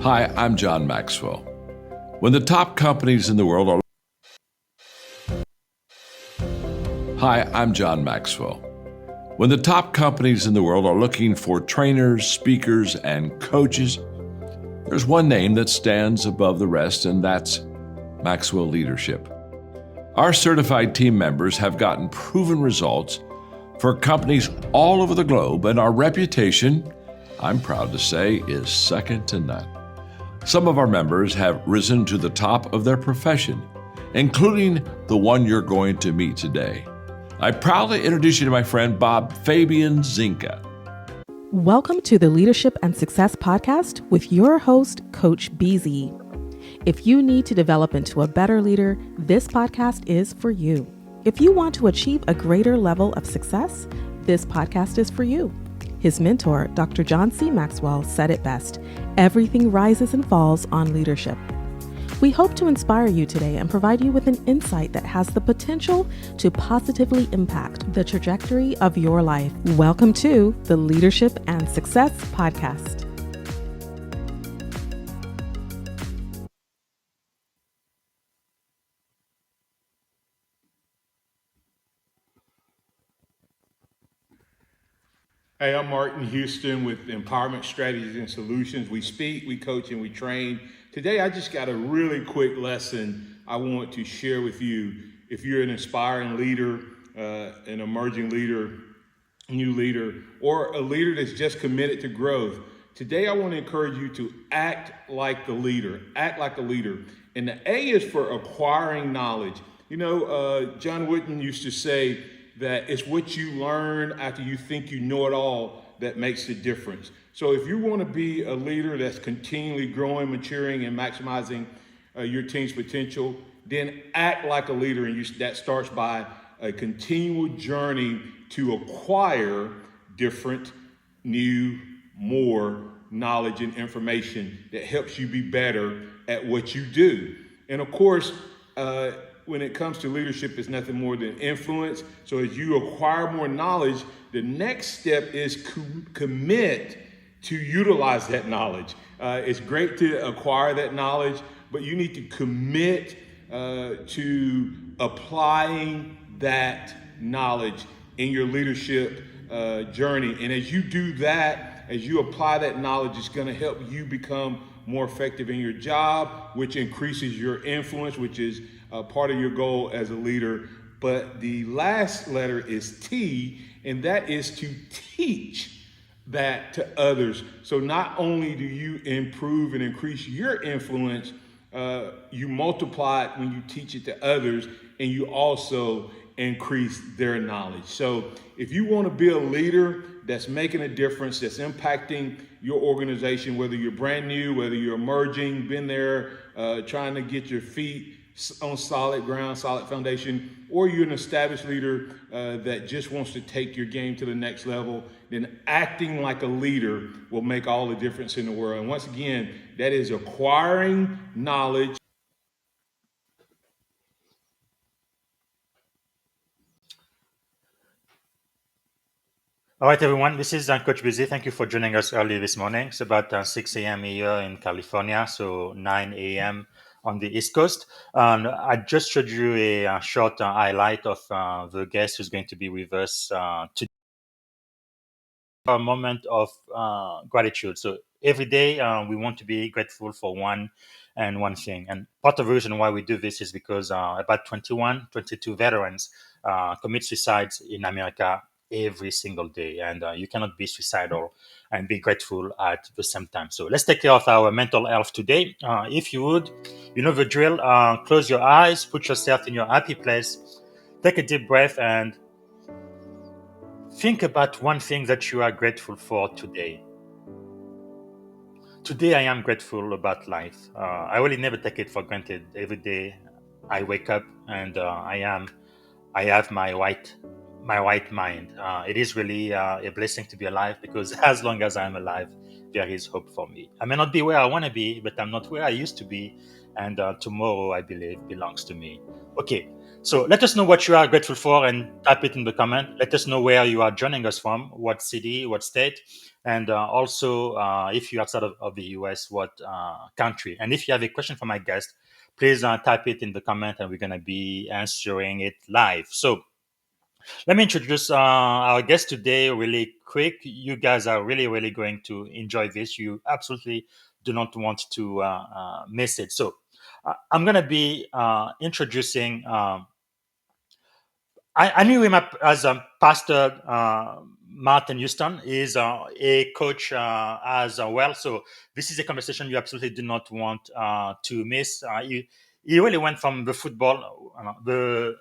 Hi, I'm John Maxwell. When the top companies in the world are Hi, I'm John Maxwell. When the top companies in the world are looking for trainers, speakers, and coaches, there's one name that stands above the rest, and that's Maxwell Leadership. Our certified team members have gotten proven results for companies all over the globe, and our reputation, I'm proud to say, is second to none. Some of our members have risen to the top of their profession, including the one you're going to meet today. I proudly introduce you to my friend Bob Fabian Zinka. Welcome to the Leadership and Success Podcast with your host, Coach BZ. If you need to develop into a better leader, this podcast is for you. If you want to achieve a greater level of success, this podcast is for you. His mentor, Dr. John C. Maxwell, said it best: everything rises and falls on leadership. We hope to inspire you today and provide you with an insight that has the potential to positively impact the trajectory of your life. Welcome to the Leadership and Success Podcast. Hey, I'm Martin Houston with Empowerment Strategies and Solutions. We speak, we coach, and we train. Today, I just got a really quick lesson I want to share with you. If you're an aspiring leader, an emerging leader, new leader, or a leader that's just committed to growth, today I want to encourage you to act like the leader. Act like a leader. And the A is for acquiring knowledge. You know, John Wooden used to say that it's what you learn after you think you know it all that makes the difference. So if you want to be a leader that's continually growing, maturing, and maximizing your team's potential, then act like a leader. And that starts by a continual journey to acquire different, new, more knowledge and information that helps you be better at what you do. And of course, when it comes to leadership, it's nothing more than influence. So as you acquire more knowledge, the next step is commit to utilize that knowledge. It's great to acquire that knowledge, but you need to commit to applying that knowledge in your leadership journey. And as you do that, as you apply that knowledge, it's going to help you become more effective in your job, which increases your influence, which is part of your goal as a leader. But the last letter is T, and that is to teach that to others. So not only do you improve and increase your influence, you multiply it when you teach it to others, and you also increase their knowledge. So if you want to be a leader that's making a difference, that's impacting your organization, whether you're brand new, whether you're emerging, been there, trying to get your feet on solid ground, solid foundation, or you're an established leader that just wants to take your game to the next level, then acting like a leader will make all the difference in the world. And once again, that is acquiring knowledge. All right, everyone, this is Coach Busy. Thank you for joining us early this morning. It's about 6 a.m. here in California, so 9 a.m. on the East Coast. I just showed you a short highlight of the guest who's going to be with us today. A moment of gratitude. So every day we want to be grateful for one thing. And part of the reason why we do this is because about 22 veterans commit suicides in America every single day. And you cannot be suicidal and be grateful at the same time. So let's take care of our mental health today. If you would, you know the drill. Close your eyes, put yourself in your happy place, take a deep breath, and think about one thing that you are grateful for today. Today, I am grateful about life. I really never take it for granted. Every day, I wake up and I have my right mind. It is really a blessing to be alive, because as long as I'm alive, there is hope for me. I may not be where I want to be, but I'm not where I used to be, and tomorrow, I believe, belongs to me. Okay, So let us know what you are grateful for and type it in the comment. Let us know where you are joining us from, what city, what state, and also if you're outside of the US, what country. And if you have a question for my guest, please type it in the comment and we're going to be answering it live. So let me introduce our guest today really quick. You guys are really, really going to enjoy this. You absolutely do not want to miss it. So I'm going to be introducing. I knew him as Pastor Martin Houston. Is a coach as well. So this is a conversation you absolutely do not want to miss. He really went from the football, the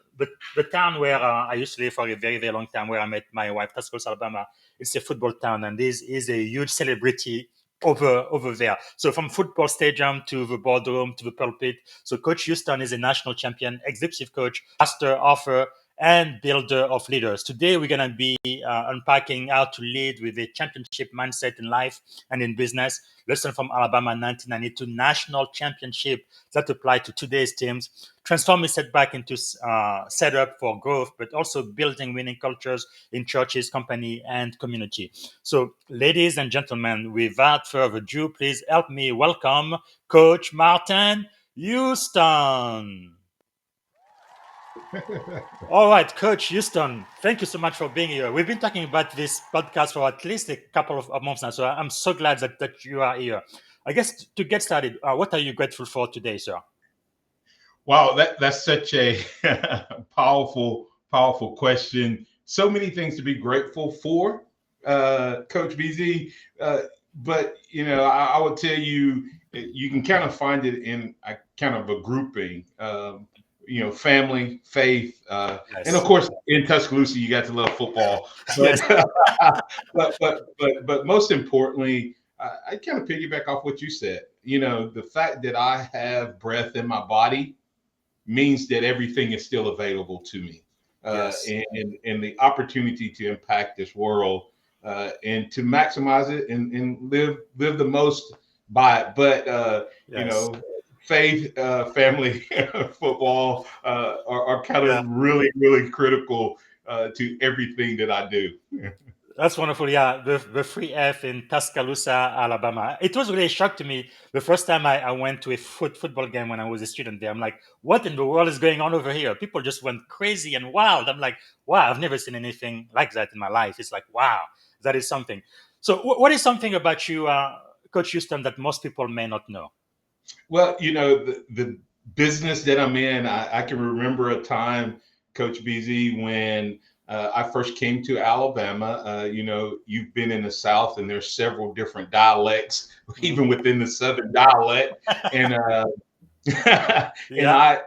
town where I used to live for a very, very long time, where I met my wife, Tuscaloosa, Alabama. It's a football town, and this is a huge celebrity over there. So from football stadium to the boardroom to the pulpit. So Coach Houston is a national champion, executive coach, pastor, author, and builder of leaders. Today, we're going to be unpacking how to lead with a championship mindset in life and in business. Lesson from Alabama 1992 national championship that apply to today's teams. Transforming setback into setup for growth, but also building winning cultures in churches, company, and community. So, ladies and gentlemen, without further ado, please help me welcome Coach Martin Houston. All right, Coach Houston, thank you so much for being here. We've been talking about this podcast for at least a couple of months now, so I'm so glad that you are here. I guess to get started, what are you grateful for today, sir? Wow, that's such a powerful question. So many things to be grateful for, Coach BZ. But I would tell you, you can kind of find it in a kind of a grouping. Family, faith, Yes. and of course in Tuscaloosa you got to love football. But Yes. but most importantly, I kind of piggyback off what you said. The fact that I have breath in my body means that everything is still available to me, Yes. and the opportunity to impact this world, and to maximize it and live the most by it. But Yes. faith, family, football are kind Yeah. of really critical to everything that I do. That's wonderful. Yeah, the free F in Tuscaloosa, Alabama. It was really a shock to me the first time I went to a football game when I was a student there. I'm like, what in the world is going on over here? People just went crazy and wild. I'm like, wow, I've never seen anything like that in my life. It's like, wow, that is something. So, what is something about you, Coach Houston, that most people may not know? Well, the business that I'm in, I can remember a time, Coach BZ, when I first came to Alabama. You've been in the South, and there's several different dialects, even within the Southern dialect, and and Yeah.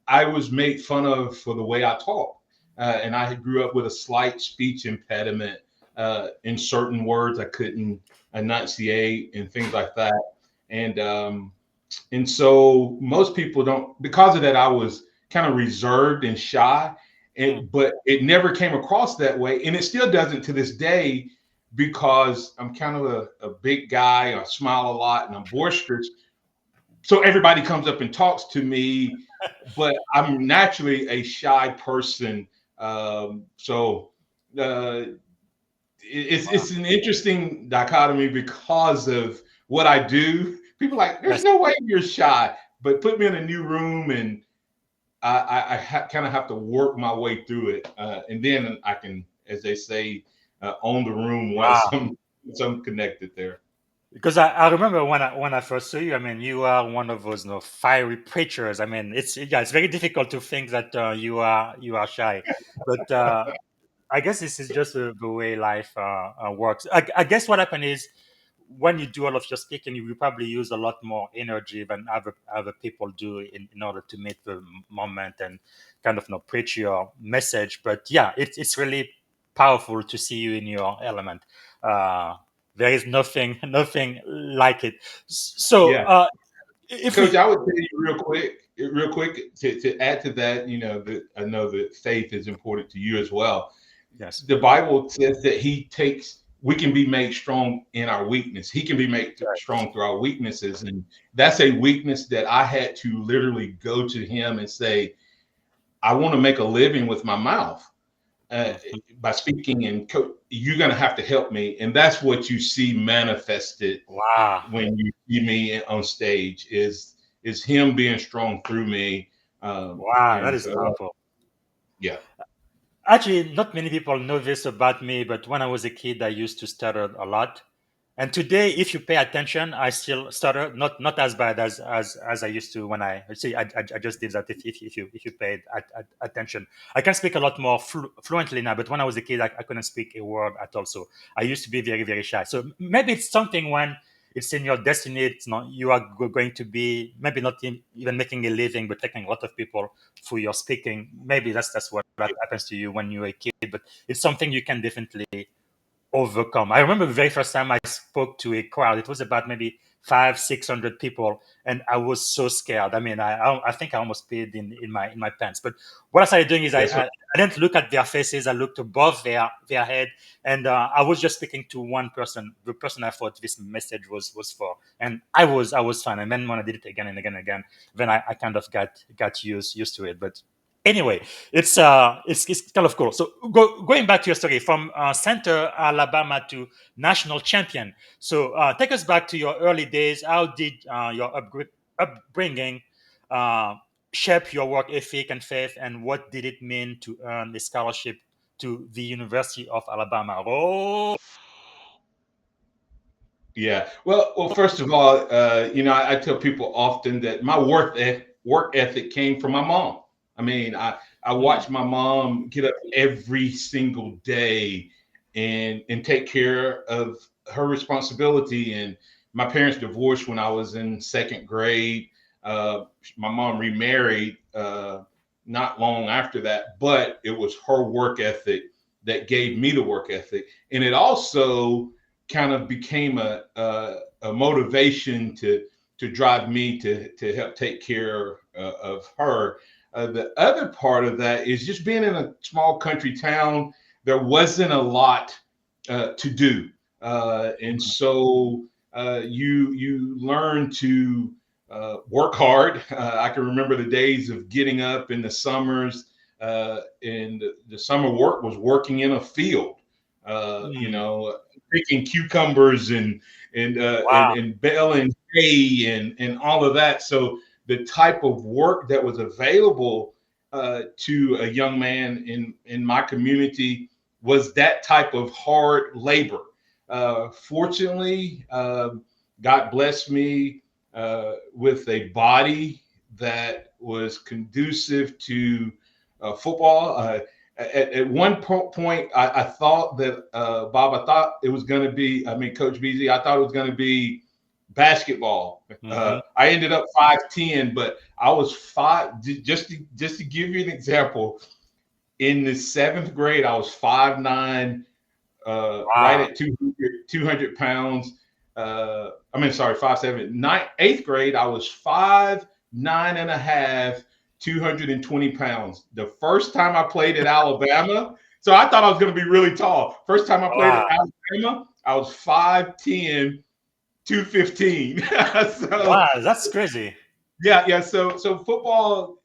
I was made fun of for the way I talk, and I grew up with a slight speech impediment in certain words I couldn't enunciate and things like that, and so most people don't, because of that, I was kind of reserved and shy, but it never came across that way. And it still doesn't to this day, because I'm kind of a big guy. I smile a lot and I'm boisterous. So everybody comes up and talks to me, but I'm naturally a shy person. So it's an interesting dichotomy because of what I do. People are like, there's Yes. no way you're shy, but put me in a new room and I kind of have to work my way through it, and then I can, as they say, own the room once Wow. I'm connected there. Because I remember when I first saw you, I mean, you are one of those fiery preachers. I mean, it's very difficult to think that you are shy, but I guess this is just the way life works. I guess what happened is when you do all of your speaking, you will probably use a lot more energy than other people do in order to meet the moment and kind of preach your message. But yeah, it's really powerful to see you in your element. Uh, there is nothing like it. So Yeah, if Coach, we I would tell you real quick to add to that. That I know that faith is important to you as well. yes, The Bible says that we can be made strong in our weakness. He can be made strong through our weaknesses. And that's a weakness that I had to literally go to him and say, I want to make a living with my mouth Mhm. by speaking, and you're going to have to help me. And that's what you see manifested Wow. when you see me on stage is him being strong through me. Wow, that And is so, powerful. yeah. Actually, not many people know this about me, but when I was a kid, I used to stutter a lot. And today, if you pay attention, I still stutter, not as bad as I used to when I see. I just did that. If you paid attention, I can speak a lot more fluently now. But when I was a kid, I couldn't speak a word at all. So I used to be very very shy. So maybe it's something when it's in your destiny. It's not you are going to be maybe not even making a living, but taking a lot of people through your speaking. Maybe that's what happens to you when you're a kid. But it's something you can definitely overcome. I remember the very first time I spoke to a crowd. It was about maybe 500-600 people, and I was so scared. I mean, I think I almost peed in my pants. But what I started doing is Yes, sir. I didn't look at their faces. I looked above their head, and I was just speaking to one person, the person I thought this message was for, and I was fine. And then when I did it again and again and again, then I kind of got used to it. But anyway, it's kind of cool. So going back to your story from center Alabama to national champion. So take us back to your early days. How did your upbringing uh, shape your work ethic and faith, and what did it mean to earn a scholarship to the University of Alabama? Oh, Yeah. Well, first of all, I tell people often that my work ethic came from my mom. I mean, I mm, watched my mom get up every single day and take care of her responsibility. And my parents divorced when I was in second grade. My mom remarried not long after that, but it was her work ethic that gave me the work ethic, and it also kind of became a motivation to drive me to help take care of her. The other part of that is just being in a small country town. There wasn't a lot to do, and so you learn to work hard. I can remember the days of getting up in the summers, and the summer work was working in a field. You mm, know, picking cucumbers wow. and baling hay and all of that. So the type of work that was available to a young man in my community was that type of hard labor. Fortunately, God blessed me with a body that was conducive to football. At one point, I thought that Bob, I thought it was going to be. I mean, Coach BZ, I thought it was going to be basketball. Hmm. I ended up 5'10", but I was five. Just to give you an example, in the seventh grade, I was 5'9", right Wow. at 200 pounds. I mean, sorry, 5'7". Eighth grade, I was 5'9" and a half, 220 pounds. The first time I played at Alabama, so I thought I was going to be really tall. First time I played Wow. at Alabama, I was 5'10", 215. So Wow. That's crazy. yeah. So football,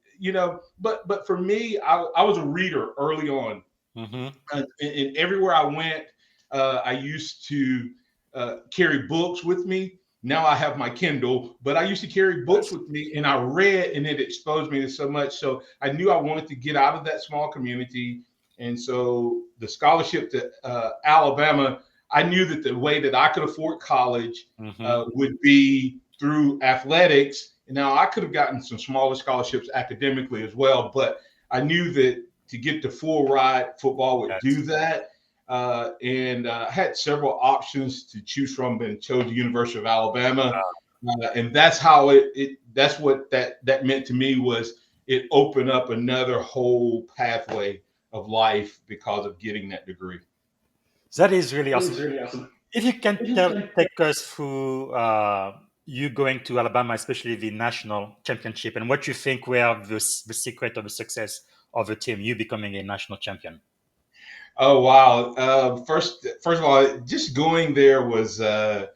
but for me, I was a reader early on. Hmm. And everywhere I went, I used to carry books with me. Now I have my Kindle, but I used to carry books Yes. with me, and I read, and it exposed me to so much. So I knew I wanted to get out of that small community, and so the scholarship to Alabama, I knew that the way that I could afford college Hmm. would be through athletics. Now I could have gotten some smaller scholarships academically as well, but I knew that to get the full ride, football would Yes. do that. And I had several options to choose from, and chose the University of Alabama. And that's how that's what that meant to me, was it opened up another whole pathway of life because of getting that degree. That is really That awesome. is really awesome. If you can If you can, take us through you going to Alabama, especially the national championship, and what you think were the secret of the success of the team, you becoming a national champion. oh wow! First of all, just going there was a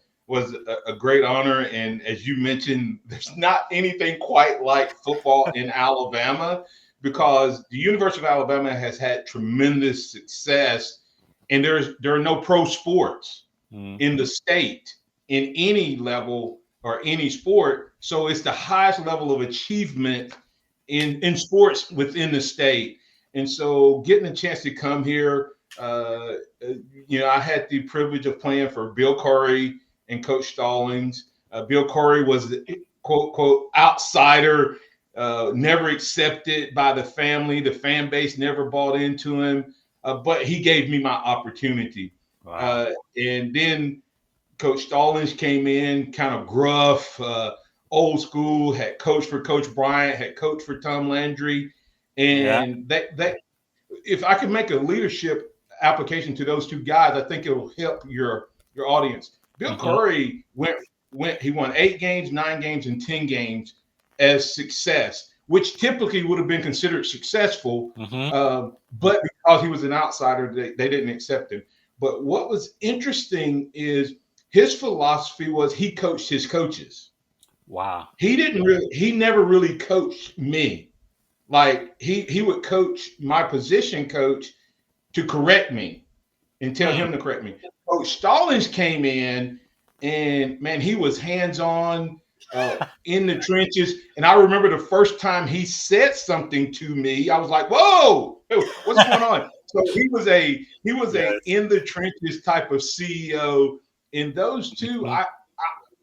great honor, and as you mentioned, there's not anything quite like football in Alabama. because the University of Alabama has had tremendous success, and there are no pro sports Mm. in the state in any level or any sport. So it's the highest level of achievement in sports within the state. And so getting a chance to come here, I had the privilege of playing for Bill Curry and Coach Stallings. Bill Curry was the quote, quote, outsider, never accepted by the family. The fan base never bought into him, but he gave me my opportunity. Wow. And then Coach Stallings came in, kind of gruff, old school, had coached for Coach Bryant, had coached for Tom Landry. Yeah. And that if I could make a leadership application to those two guys, I think it will help your audience. Bill Hmm. Curry he won 8 games, 9 games, and 10 games as success, which typically would have been considered successful, Hmm. but because he was an outsider, they didn't accept him. But what was interesting is his philosophy was he coached his coaches. Wow. He never really coached me. Like he would coach my position coach to correct me and tell Hmm. him to correct me. Coach Stallings came in, and man, he was hands on, in the trenches. And I remember the first time he said something to me, I was like, "Whoa, what's going on?" So he was a Yes. in the trenches type of CEO. And those two, Mhm.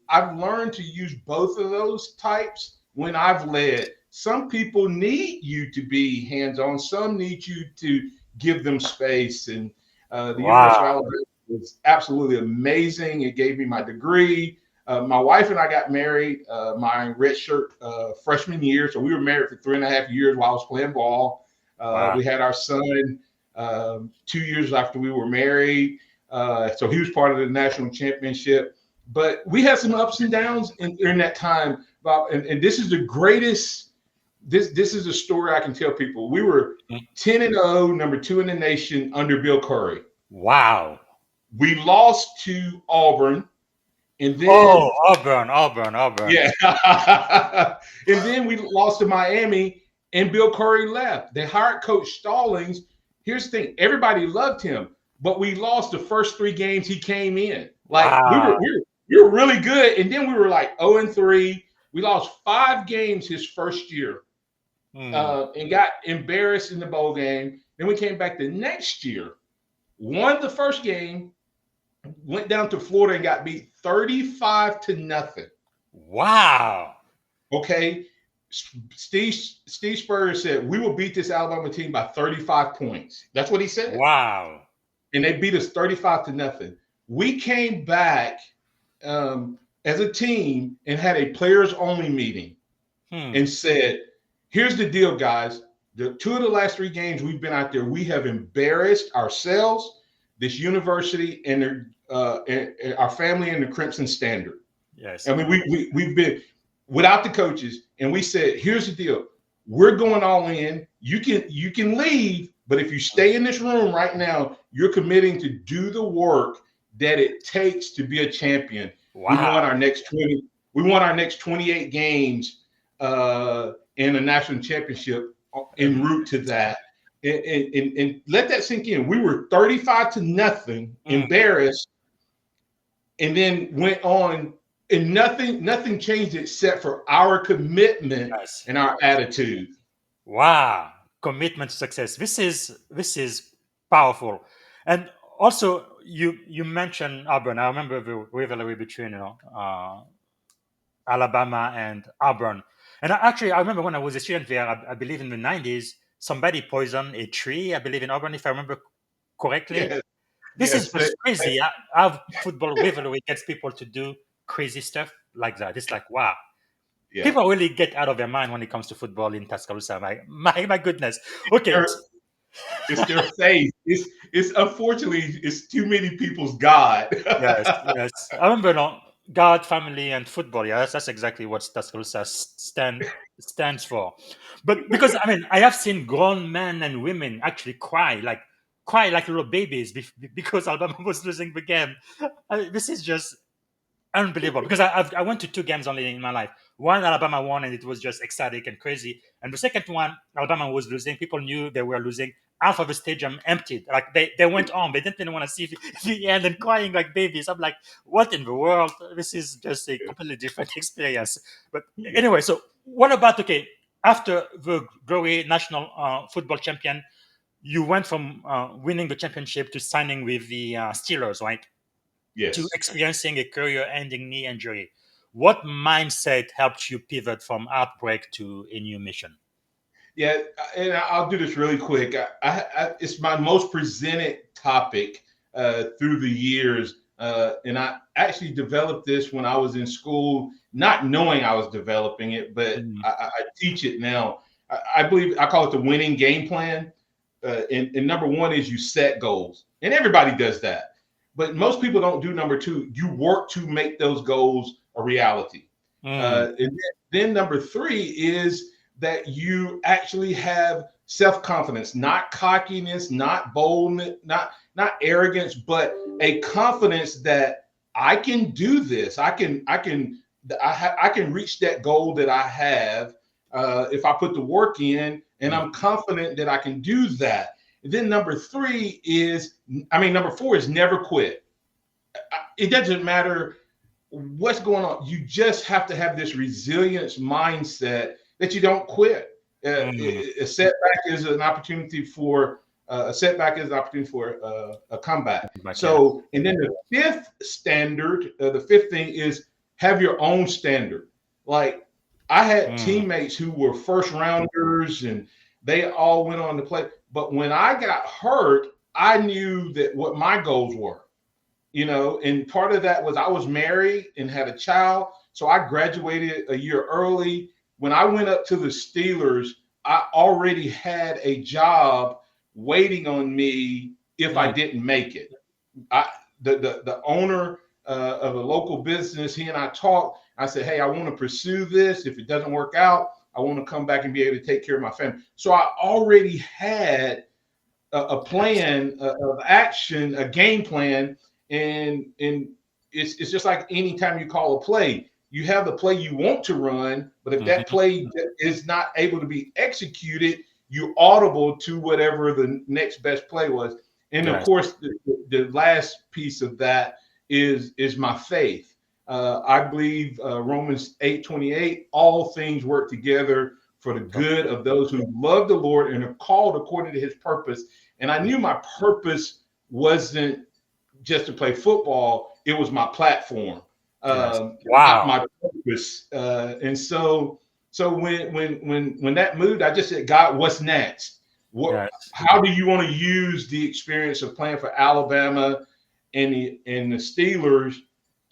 I've learned to use both of those types when I've led. Some people need you to be hands on. Some need you to give them space. And the University of Wow. Alabama was absolutely amazing. It gave me my degree. My wife and I got married my redshirt freshman year. So we were married for 3.5 years while I was playing ball. Wow. We had our son 2 years after we were married. So he was part of the national championship. But we had some ups and downs in that time, Bob. And this is the greatest. This is a story I can tell people. We were Mhm. 10-0, number 2 in the nation under Bill Curry. Wow. We lost to Auburn, and Oh, then Auburn, Auburn, Auburn. yeah, and then we lost to Miami, and Bill Curry left. They hired Coach Stallings. Here's the thing: everybody loved him, but we lost the first 3 games he came in. Like we were, Wow. we were, we were really good, and then we were like 0-3. We lost 5 games his first year, Hmm. and got embarrassed in the bowl game. Then we came back the next year, won the first game, went down to Florida and got beat 35-0. Wow. Okay. Steve Spurrier said, "We will beat this Alabama team by 35 points." That's what he said. Wow. And they beat us 35-0. We came back as a team and had a players only meeting Hmm. and said, "Here's the deal, guys. The 2 of the last 3 games we've been out there, we have embarrassed ourselves, this university, and our family and the Crimson Standard. Yes. I mean, we've been without the coaches, and we said, here's the deal: we're going all in. You can leave, but if you stay in this room right now, you're committing to do the work that it takes to be a champion." We won Wow. our next 20. We won our next 28 games in a national championship en route to that. And let that sink in. We were 35-0, Hmm. embarrassed, and then went on, and nothing changed except for our commitment Yes. and our attitude. Wow. Commitment to success. This is powerful. And also you mentioned Auburn. I remember the rivalry between Alabama and Auburn. And I remember when I was a student there, I believe in the 90s, somebody poisoned a tree, I believe in Auburn, if I remember correctly. Yes, This is yes, just crazy. Our football rivalry gets people to do crazy stuff like that. It's like, wow. yeah. People really get out of their mind when it comes to football in Tuscaloosa. My goodness. Okay. It's their faith. It's unfortunately it's too many people's God. Yes, yes. I remember God, family, and football. Yeah, that's exactly what Tuscaloosa stands for. But because I have seen grown men and women actually cry like little babies because Alabama was losing the game. This is just unbelievable, because I went to 2 games only in my life. One, Alabama won, and it was just ecstatic and crazy. And the second one, Alabama was losing. People knew they were losing. Half of the stadium emptied. Like they went on. They didn't want to see the end and crying like babies. I'm like, what in the world? This is just a completely different experience. But anyway, so what about, okay, after the glory national football champion, you went from winning the championship to signing with the Steelers, right? To Yes. experiencing a career-ending knee injury. What mindset helped you pivot from outbreak to a new mission? Yeah, and I'll do this really quick. It's my most presented topic through the years, and I actually developed this when I was in school, not knowing I was developing it, but Mm. I teach it now. I believe I call it the winning game plan. And number one is you set goals, and everybody does that. But most people don't do number two. You work to make those goals a reality. Mm. And then number three is that you actually have self-confidence, not cockiness, not boldness, not arrogance, but a confidence that I can do this. I can reach that goal that I have if I put the work in, and I'm confident that I can do that. And then number four is never quit. It doesn't matter what's going on. You just have to have this resilience mindset that you don't quit. A setback is an opportunity for a comeback. So, and then the fifth thing is have your own standard. Like I had teammates who were first rounders and they all went on to play. But when I got hurt, I knew that what my goals were. And part of that was I was married and had a child. So I graduated a year early. When I went up to the Steelers, I already had a job waiting on me if I didn't make it. The owner of a local business, he and I talked. I said, hey, I want to pursue this. If it doesn't work out, I want to come back and be able to take care of my family. So I already had a plan of action, a game plan. And it's just like any time you call a play, you have the play you want to run, but if that play is not able to be executed, you audible to whatever the next best play was. And of course, the last piece of that is my faith. I believe Romans 8:28, all things work together for the good of those who love the Lord and are called according to his purpose. And I knew my purpose wasn't just to play football, it was my platform, my purpose. And so when that moved, I just said, God, what's next? How do you want to use the experience of playing for Alabama and the Steelers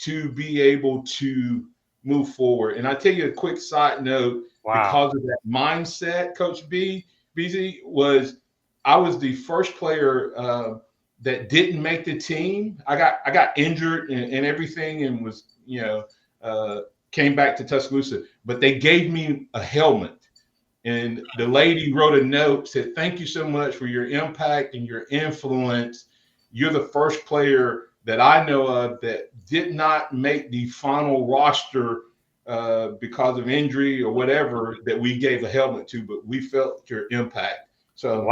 to be able to move forward? And I tell you a quick side note, because of that mindset, Coach BZ, I was the first player that didn't make the team. I got injured and everything, and was came back to Tuscaloosa. But they gave me a helmet, and the lady wrote a note, said, "Thank you so much for your impact and your influence. You're the first player that I know of that did not make the final roster because of injury or whatever that we gave a helmet to, but we felt your impact." So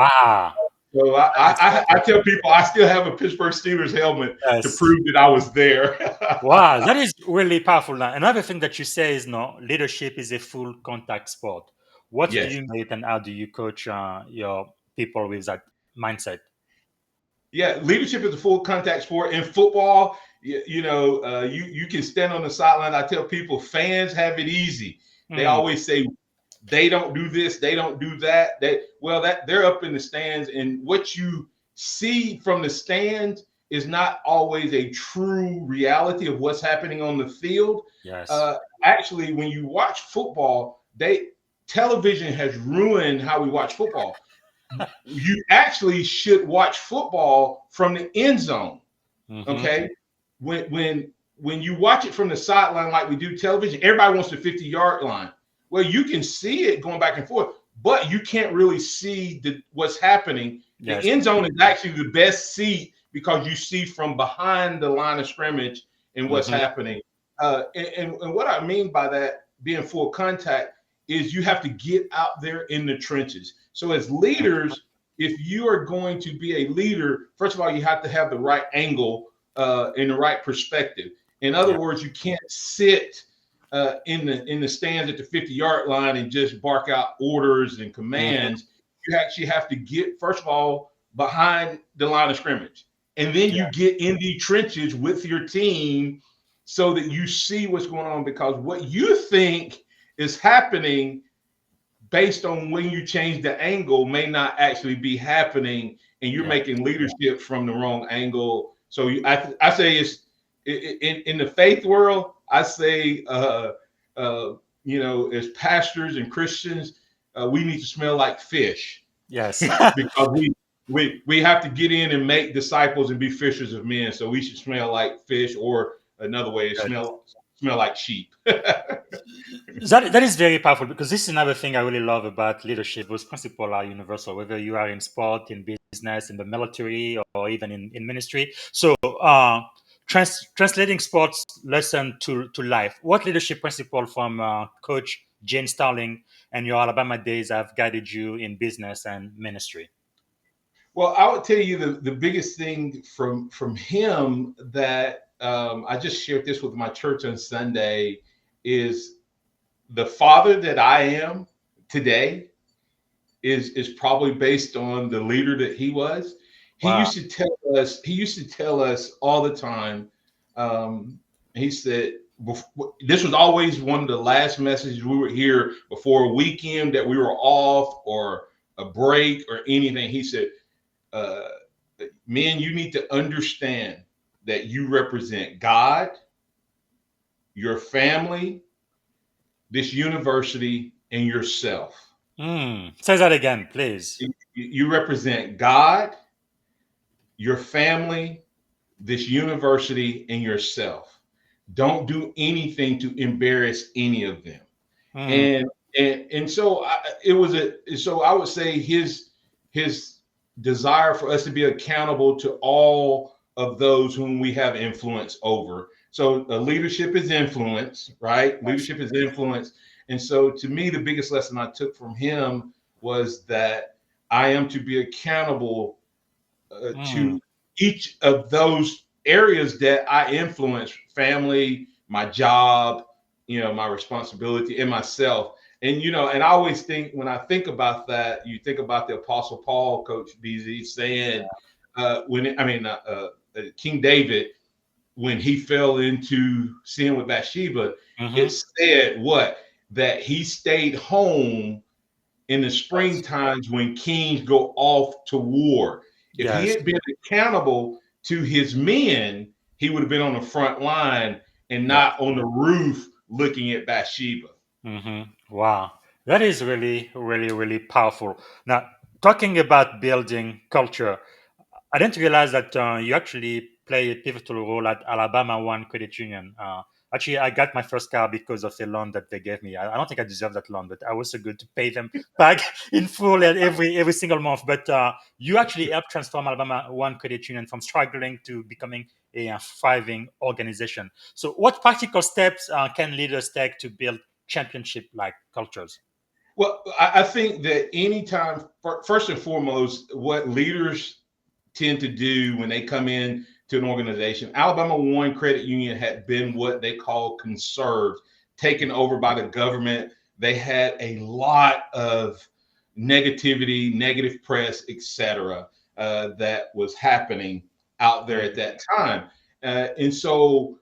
So I tell people I still have a Pittsburgh Steelers helmet to prove that I was there. Wow, that is really powerful. Another thing that you say is leadership is a full contact sport. What do you make, and how do you coach your people with that mindset? Yeah, leadership is a full contact sport. In football, you can stand on the sideline. I tell people fans have it easy. They always say, they don't do this, they don't do that. They're up in the stands, and what you see from the stands is not always a true reality of what's happening on the field. Actually, when you watch football, television has ruined how we watch football. You actually should watch football from the end zone. Okay, when you watch it from the sideline like we do television, everybody wants the 50-yard line. Well, you can see it going back and forth, but you can't really see what's happening. The end zone is actually the best seat because you see from behind the line of scrimmage and what's happening. And what I mean by that, being full contact, is you have to get out there in the trenches. So as leaders, if you are going to be a leader, first of all, you have to have the right angle and the right perspective. In other Yeah. words, you can't sit in the stands at the 50-yard line and just bark out orders and Mhm. commands. You actually have to get, first of all, behind the line of scrimmage. And then Yeah. you get in the trenches with your team so that you see what's going on, because what you think is happening based on when you change the angle may not actually be happening, and you're Yeah. making leadership from the wrong angle. So I say it's in the faith world. I say as pastors and Christians, we need to smell like fish Yes. because we have to get in and make disciples and be fishers of men. So we should smell like fish, or another way is Good. smell like sheep. That is very powerful, because this is another thing I really love about leadership. Those principles are universal, whether you are in sport, in business, in the military, or even in ministry. So, translating sports lesson to life. What leadership principle from Coach Jane Starling and your Alabama days have guided you in business and ministry? Well, I would tell you the biggest thing from him that I just shared this with my church on Sunday is the father that I am today is probably based on the leader that he was. Wow. He used to tell us all the time. He said, this was always one of the last messages we would hear before a weekend that we were off or a break or anything. He said, uh, men, you need to understand that you represent God, your family, this university, and yourself. Say that again, please. You represent God, your family, this university, and yourself. Don't do anything to embarrass any of them. Mm, And so I would say his desire for us to be accountable to all of those whom we have influence over. So leadership is influence, right? yes. Leadership is influence. And so to me, the biggest lesson I took from him was that I am to be accountable Mm, to each of those areas that I influence: family, my job, my responsibility, and myself. And I always think, when I think about that, you think about the Apostle Paul, Coach BZ, saying, King David, when he fell into sin with Bathsheba, it mhm. said what? That he stayed home in the spring Yes. times when kings go off to war. If he Yes. had been accountable to his men, he would have been on the front line and Yeah. not on the roof looking at Bathsheba. Wow. That is really, really, really powerful. Now, talking about building culture, I didn't realize that you actually play a pivotal role at Alabama One Credit Union. Actually, I got my first car because of a loan that they gave me. I don't think I deserve that loan, but I was so good to pay them back in full at every single month. But you actually helped transform Alabama One Credit Union from struggling to becoming a thriving organization. So, what practical steps can leaders take to build championship-like cultures? Well, I think that anytime, first and foremost, what leaders tend to do when they come in to an organization, Alabama One Credit Union had been what they call conserved, taken over by the government. They had a lot of negativity, negative press, etc., that was happening out there at that time. And so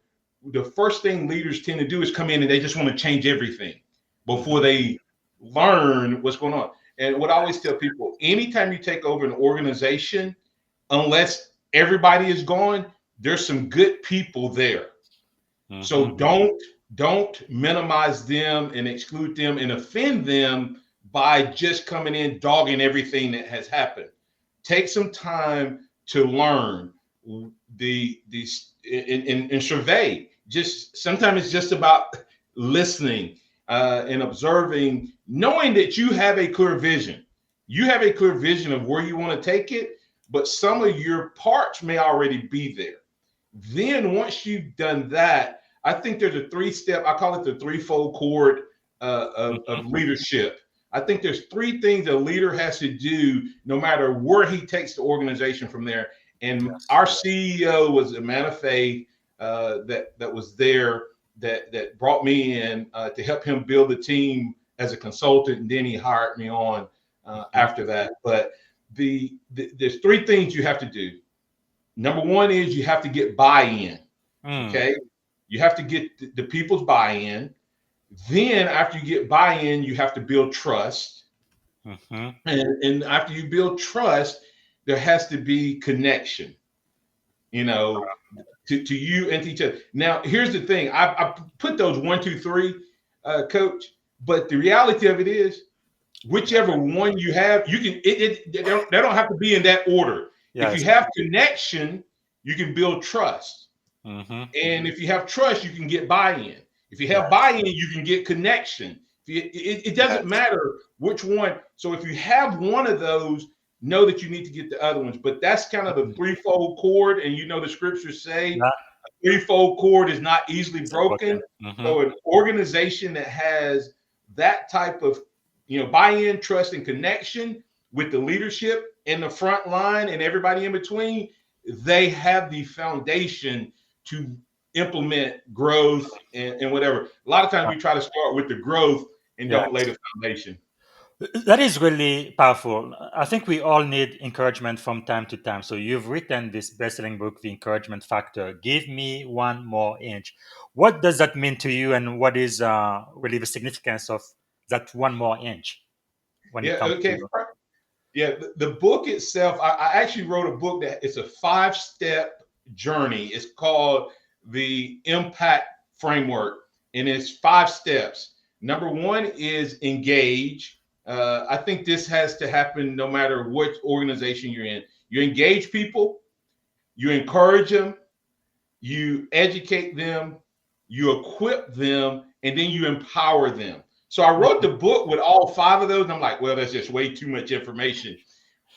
the first thing leaders tend to do is come in and they just want to change everything before Mhm. they learn what's going on. And what I always tell people, anytime you take over an organization, unless everybody is gone, there's some good people there. So Mhm. don't minimize them and exclude them and offend them by just coming in dogging everything that has happened. Take some time to learn the and survey. Just sometimes it's just about listening and observing, knowing that you have a clear vision. You have a clear vision of where you want to take it, but some of your parts may already be there. Then once you've done that, I think there's a 3-step, I call it the threefold cord of leadership. I think there's 3 things a leader has to do no matter where he takes the organization from there. And our CEO was a man of faith that was there that brought me in to help him build the team as a consultant, and then he hired me on after that. But there's 3 things you have to do. Number 1 is you have to get buy-in. Okay, you have to get the people's buy-in. Then after you get buy-in, you have to build trust. And after you build trust, there has to be connection, to you and to each other. Now, here's the thing. I put those 1, 2, 3, coach, but the reality of it is whichever one you have, you can, they don't have to be in that order. Yes. If you have connection, you can build trust. And if you have trust, you can get buy-in. If you have buy-in, you can get connection. It doesn't matter which one. So if you have one of those, know that you need to get the other ones. But that's kind of the threefold cord. And the scriptures say a threefold cord is not easily broken. So an organization that has that type of buy-in, trust, and connection with the leadership and the front line and everybody in between, they have the foundation to implement growth and whatever. A lot of times we try to start with the growth and don't lay the foundation. That is really powerful. I think we all need encouragement from time to time. So you've written this best-selling book, The Encouragement Factor. Give me 1 more inch. What does that mean to you, and what is really the significance of that 1 more inch? When it comes to the book itself, I actually wrote a book that it's a 5-step journey. It's called the Impact Framework, and it's 5 steps. Number 1 is engage. I think this has to happen no matter what organization you're in. You engage people, you encourage them, you educate them, you equip them, and then you empower them. So I wrote the book with all 5 of those, and I'm like, well, that's just way too much information.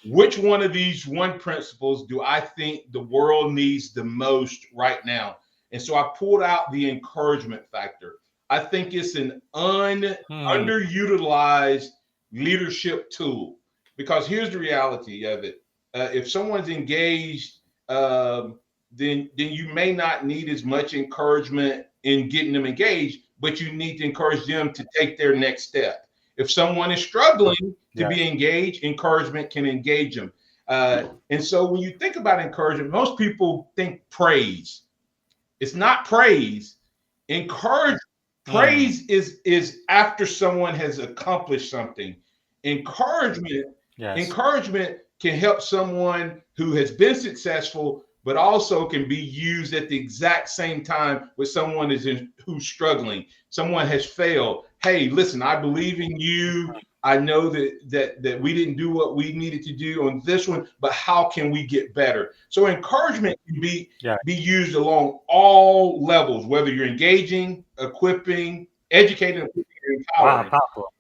Which one of these 1 principles do I think the world needs the most right now? And so I pulled out the encouragement factor. I think it's an underutilized leadership tool, because here's the reality of it. If someone's engaged, then you may not need as much encouragement in getting them engaged, but you need to encourage them to take their next step. If someone is struggling to be engaged, encouragement can engage them. And so when you think about encouragement, most people think praise. It's not praise. Praise is after someone has accomplished something. Encouragement can help someone who has been successful, but also can be used at the exact same time with someone who's struggling. Someone has failed. Hey, listen, I believe in you. I know that we didn't do what we needed to do on this one, but how can we get better? So encouragement can be used along all levels, whether you're engaging, equipping, educating, and empowering.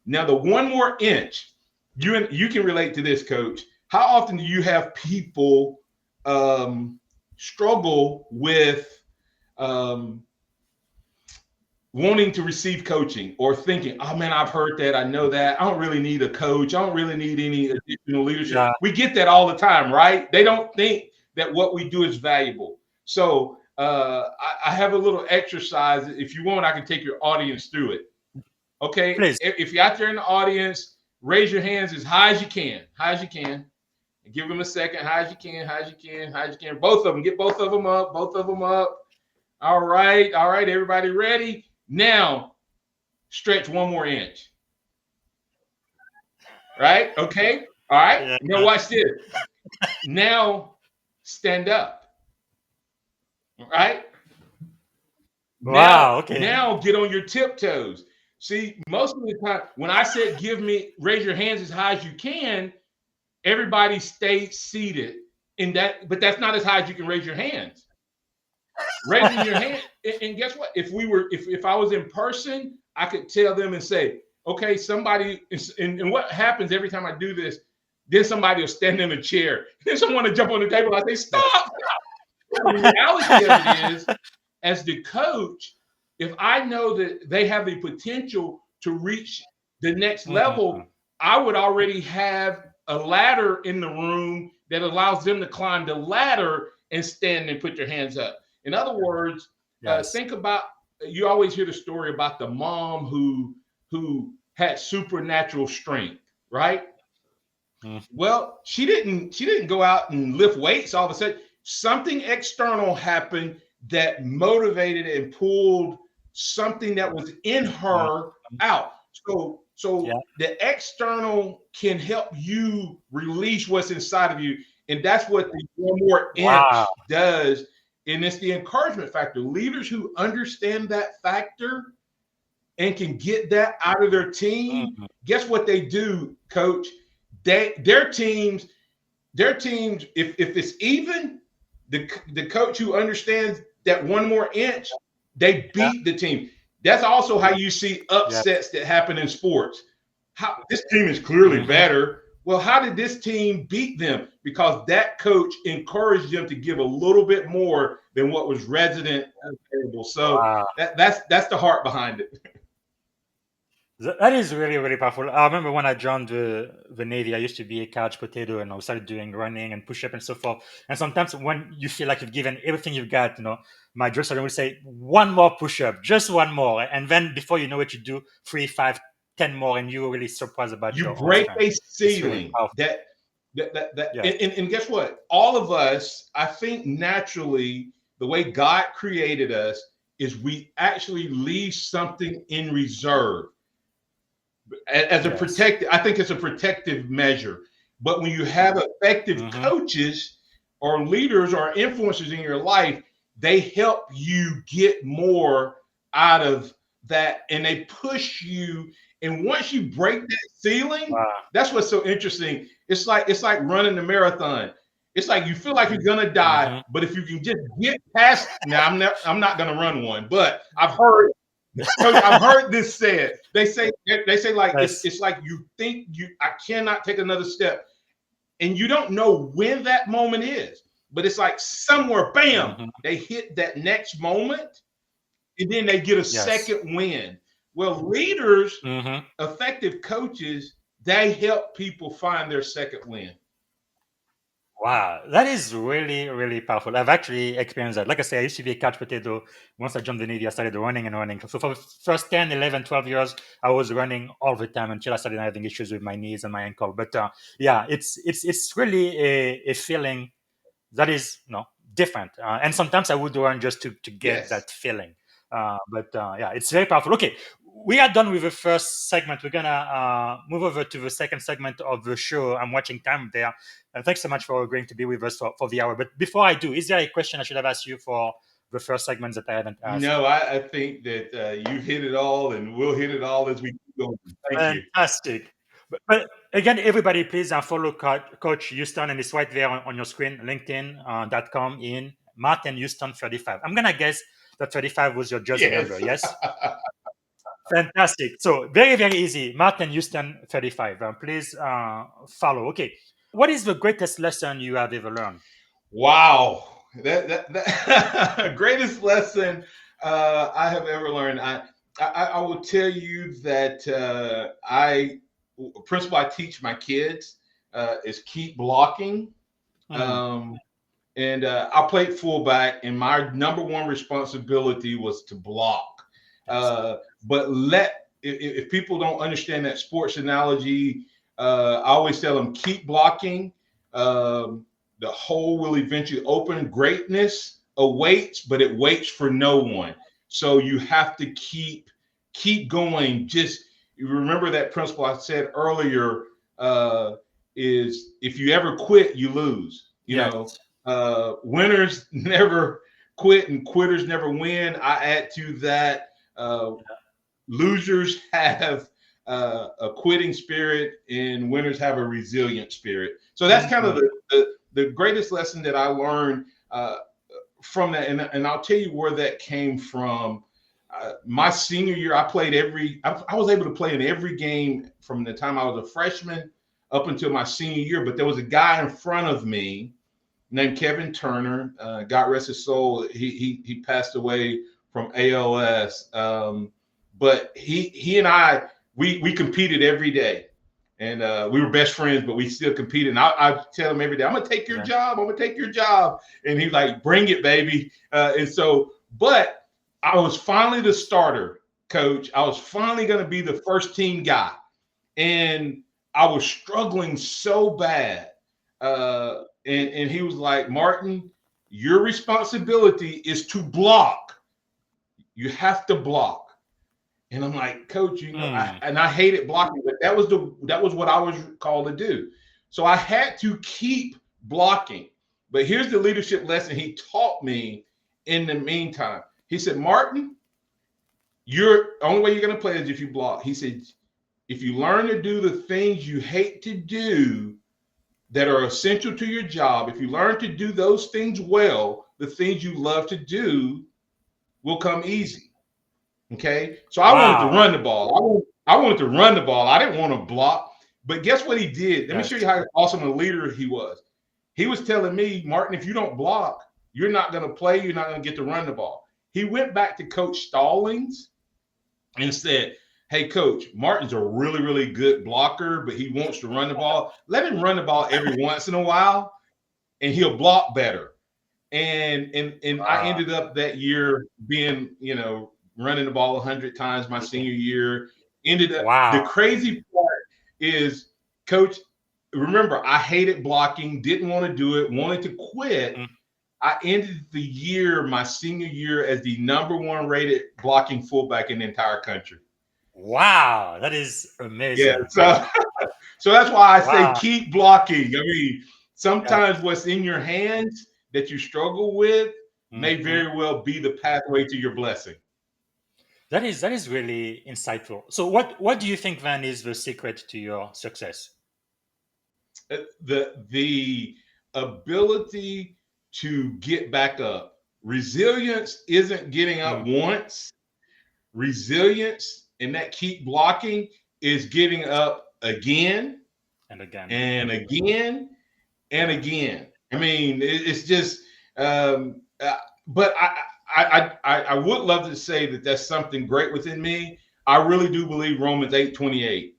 Now, the 1 more inch, you can relate to this, Coach. How often do you have people struggle with wanting to receive coaching, or thinking, oh man, I've heard that, I know that, I don't really need a coach, I don't really need any additional leadership. We get that all the time, right? They don't think that what we do is valuable. So I have a little exercise. If you want, I can take your audience through it. Okay. Please. If you're out there in the audience, raise your hands as high as you can. And give them a second. High as you can. Both of them. Get both of them up. All right. Everybody ready? Now, stretch 1 more inch. Right? Okay. All right. Now watch this. Now, stand up. All right. Wow. Okay. Now get on your tiptoes. See, most of the time when I said raise your hands as high as you can, everybody stayed seated in that, but that's not as high as you can raise your hands. Raising your hand, and guess what? If I was in person, I could tell them and say, okay, somebody, and what happens every time I do this, then somebody will stand in a chair. Then someone will jump on the table. I say, stop. The reality of it is, as the coach, if I know that they have the potential to reach the next Mhm. level, I would already have a ladder in the room that allows them to climb the ladder and stand and put their hands up. In other words, Yes. think about, you always hear the story about the mom who had supernatural strength, right? Mhm. Well, she didn't go out and lift weights all of a sudden. Something external happened that motivated and pulled something that was in Mhm. her out. So Yeah. the external can help you release what's inside of you. And that's what the one more Wow. inch does. And it's the encouragement factor. Leaders who understand that factor and can get that out of their team, Mhm. guess what they do, coach? Their teams, if it's even, the coach who understands that one more inch, they Yeah. beat the team. That's also how you see Yes. upsets that happen in sports. How this team is clearly Mhm. better. Well, how did this team beat them? Because that coach encouraged them to give a little bit more than what was resident available. So Wow. that's the heart behind it. That is really, really powerful. I remember when I joined the Navy, I used to be a couch potato and I started doing running and push up and so forth. And sometimes when you feel like you've given everything you've got, my drill sergeant would say, one more push up, just one more. And then before you know it, you do 3, 5, 10 more, and you're really surprised about You your own break strength. a It's really ceiling powerful. that Yes. and guess what? All of us, I think naturally, the way God created us is we actually leave something in reserve as a Yes. protective. I think it's a protective measure. But when you have effective Mm-hmm. coaches or leaders or influencers in your life, they help you get more out of that and they push you. And once you break that ceiling, Wow. that's what's so interesting. It's like running the marathon. It's like you feel like you're gonna die, Mm-hmm. but if you can just get past, now I'm not gonna run one, but I've heard this said. They say like it's Yes. it's like you think I cannot take another step, and you don't know when that moment is, but it's like somewhere, bam, Mm-hmm. they hit that next moment, and then they get a Yes. second win. Well, leaders, Mm-hmm. effective coaches, they help people find their second win. Wow, that is really, really powerful. I've actually experienced that. Like I say, I used to be a couch potato. Once I joined the Navy, I started running and running. So for the first 10, 11, 12 years, I was running all the time until I started having issues with my knees and my ankle. But yeah, it's really a feeling that is different. And sometimes I would run just to get Yes. that feeling. But yeah, it's very powerful. Okay, we are done with the first segment. We're gonna move over to the second segment of the show. I'm watching time there. And thanks so much for agreeing to be with us for the hour. But before I do, is there a question I should have asked you for the first segment that I haven't asked? No, I think that you've hit it all, and we'll hit it all as we keep going. Thank you. Fantastic. But again, everybody, please follow Coach Houston, and it's right there on your screen, LinkedIn.com in Martin Houston 35. I'm going to guess that 35 was your jersey number, Yes. yes? Fantastic. So very, very easy. Martin Houston 35. Please follow. Okay. What is the greatest lesson you have ever learned? Wow, that greatest lesson I have ever learned. I will tell you that principle I teach my kids is keep blocking. Hmm. Um, and I played fullback, and my number one responsibility was to block. Yes. But if people don't understand that sports analogy, I always tell them keep blocking. Um, the hole will eventually open. Greatness awaits, but it waits for no one. So you have to keep going. Just you remember that principle I said earlier is if you ever quit, you lose. Yes. Winners never quit and quitters never win. I add to that, losers have a quitting spirit and winners have a resilient spirit. So that's kind of Mhm. the greatest lesson that I learned from that. And I'll tell you where that came from. My senior year, I was able to play in every game from the time I was a freshman up until my senior year. But there was a guy in front of me named Kevin Turner. God rest his soul. He passed away from ALS. But he and I, we competed every day. And we were best friends, but we still competed. And I tell him every day, I'm going to take your job. I'm going to take your job. And he's like, bring it, baby. But I was finally the starter, coach. I was finally going to be the first team guy. And I was struggling so bad. And he was like, Martin, your responsibility is to block. You have to block. And I'm like, coach, I hated blocking, but that was what I was called to do. So I had to keep blocking. But here's the leadership lesson he taught me in the meantime. He said, Martin, the only way you're going to play is if you block. He said, if you learn to do the things you hate to do that are essential to your job, if you learn to do those things well, the things you love to do will come easy. Okay, so I wanted to run the ball. I wanted to run the ball. I didn't want to block. But guess what he did? Let me show you how awesome a leader he was. He was telling me, Martin, if you don't block, you're not going to play. You're not going to get to run the ball. He went back to Coach Stallings and said, hey, Coach, Martin's a really, really good blocker, but he wants to run the ball. Let him run the ball every once in a while, and he'll block better. And I ended up that year being, running the ball 100 times my senior year. The crazy part is, Coach, remember, I hated blocking, didn't want to do it, wanted to quit. I ended my senior year, as the #1 rated blocking fullback in the entire country. Wow, that is amazing. Yeah, so that's why I say keep blocking. I mean, sometimes what's in your hands that you struggle with may very well be the pathway to your blessing. That is really insightful. So what do you think then is the secret to your success? The ability to get back up. Resilience isn't getting up once. Resilience and that keep blocking is getting up again and again and again and again. I mean, it's just but I would love to say that that's something great within me. I really do believe Romans 8:28.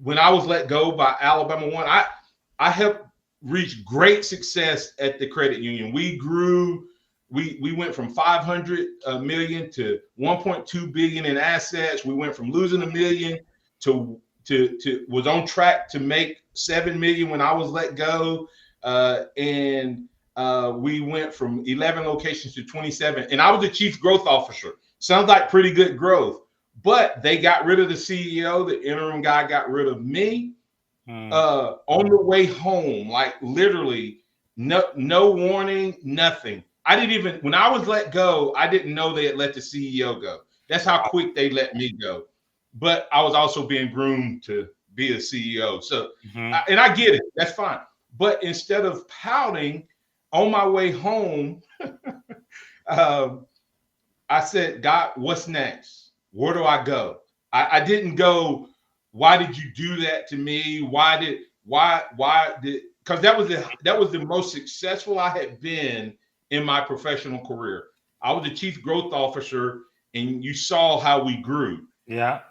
When I was let go by Alabama One, I helped reach great success at the credit union. We grew. We went from 500 million to 1.2 billion in assets. We went from losing $1 million to was on track to make 7 million when I was let go, we went from 11 locations to 27, and I was the chief growth officer. Sounds like pretty good growth, but they got rid of the CEO. The interim guy got rid of me on the way home, like literally no warning, nothing. I didn't even, when I was let go, I didn't know they had let the CEO go. That's how quick they let me go. But I was also being groomed to be a CEO. So, and I get it. That's fine. But instead of pouting on my way home, I said, God, what's next? Where do I go? I didn't go, why did you do that to me? Because that was the most successful I had been in my professional career. I was the chief growth officer, and you saw how we grew. Yeah.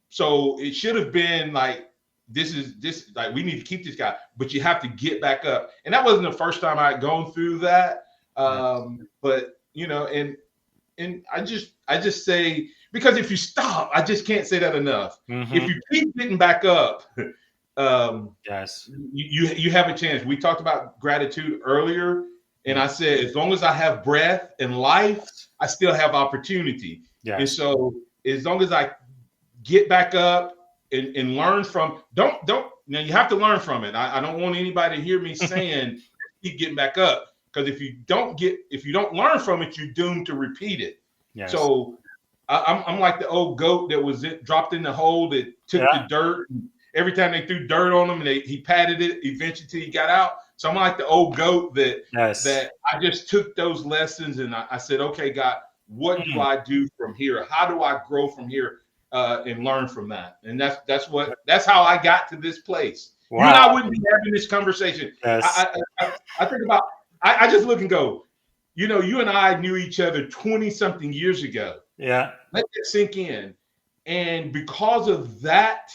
So it should have been like, we need to keep this guy, but you have to get back up. And that wasn't the first time I had gone through that. But and I just say, because if you stop, I just can't say that enough. If you keep getting back up, yes, you have a chance. We talked about gratitude earlier, and I said, as long as I have breath and life, I still have opportunity. Yes. And so as long as I get back up and learn from, now you have to learn from it. I don't want anybody to hear me saying keep getting back up, because if you don't learn from it, you're doomed to repeat it. Yes. So I'm like the old goat that was dropped in the hole that took the dirt. Every time they threw dirt on him, and he patted it eventually till he got out. So I'm like the old goat that I just took those lessons, and I said, okay, God, what do I do from here? How do I grow from here and learn from that? And that's how I got to this place. Wow. You and I wouldn't be having this conversation. Yes. I think about, I just look and go, you and I knew each other 20 something years ago. Yeah. Let that sink in. And because of that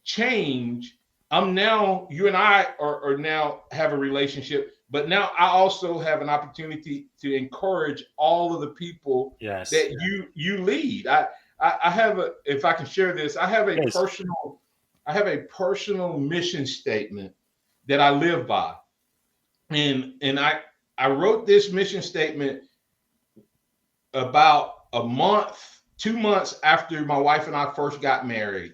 change, you and I are now have a relationship, but now I also have an opportunity to encourage all of the people Yes. that you lead. I have if I can share this, I have a Yes. personal mission statement that I live by. And I wrote this mission statement about a month, 2 months after my wife and I first got married.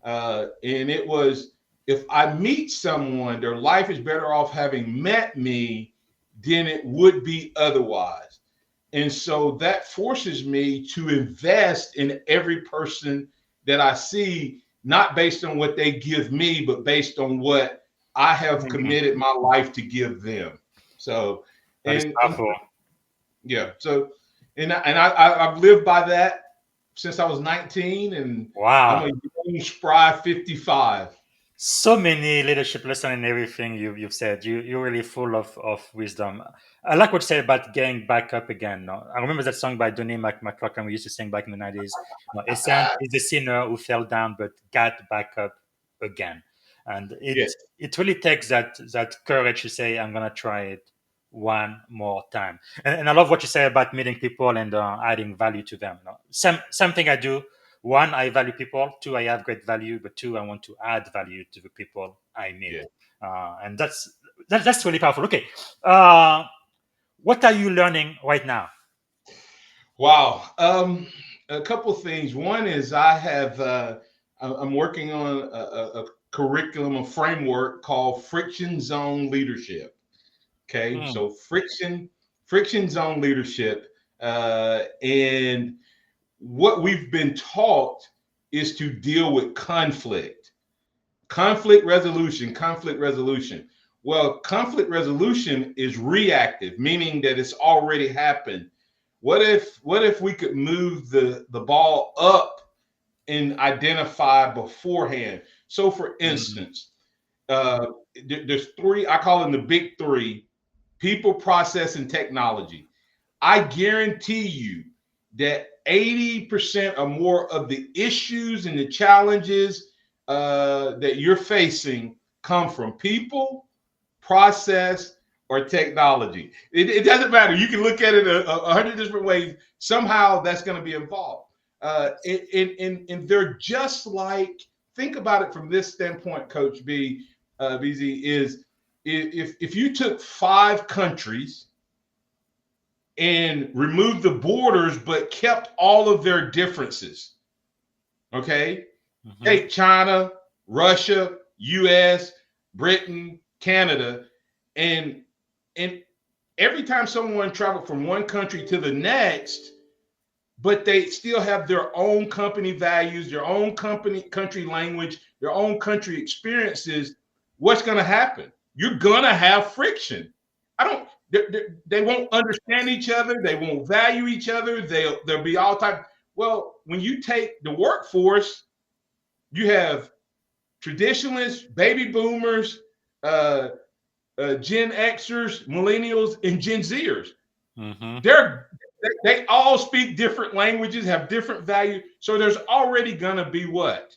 And it was, if I meet someone, their life is better off having met me than it would be otherwise. And so that forces me to invest in every person that I see, not based on what they give me, but based on what I have Mhm. committed my life to give them. So, That is and powerful. yeah, so I've lived by that since I was 19, and I'm Wow. a young, spry 55. So many leadership lessons and everything you've said. You're really full of wisdom. I like what you said about getting back up again. No? I remember that song by Donnie McClurkin we used to sing back in the 90s. No, a saint is a sinner who fell down but got back up again. And Yeah, it really takes that courage to say, I'm gonna try it one more time. And I love what you say about meeting people and adding value to them. No? Same thing I do. One, I value people. Two, I have great value. But two, I want to add value to the people I meet, yeah. and that's really powerful. Okay, uh, what are you learning right now? Wow. A couple of things. One is I'm working on a curriculum, a framework called Friction Zone Leadership. Okay, Hmm. so friction zone leadership, and what we've been taught is to deal with conflict resolution. Well, conflict resolution is reactive, meaning that it's already happened. What if we could move the ball up and identify beforehand? So for Hmm. instance, uh, there's three, I call them the big three: people, process, and technology. I guarantee you that 80% or more of the issues and the challenges that you're facing come from people, process, or technology. It doesn't matter. You can look at it a hundred different ways. Somehow that's going to be involved. And they're just like, think about it from this standpoint, Coach BZ, is if you took 5 countries and removed the borders, but kept all of their differences. Okay. Hmm. Take China, Russia, US, Britain, Canada, and and every time someone traveled from one country to the next, but they still have their own company values, their own country language, their own country experiences, what's going to happen? You're going to have friction. I don't. They won't understand each other. They won't value each other. There'll be all type. Well, when you take the workforce, you have traditionalists, baby boomers, uh, Gen Xers, millennials, and Gen Zers. Hmm. They're they all speak different languages, have different value. So there's already gonna be what?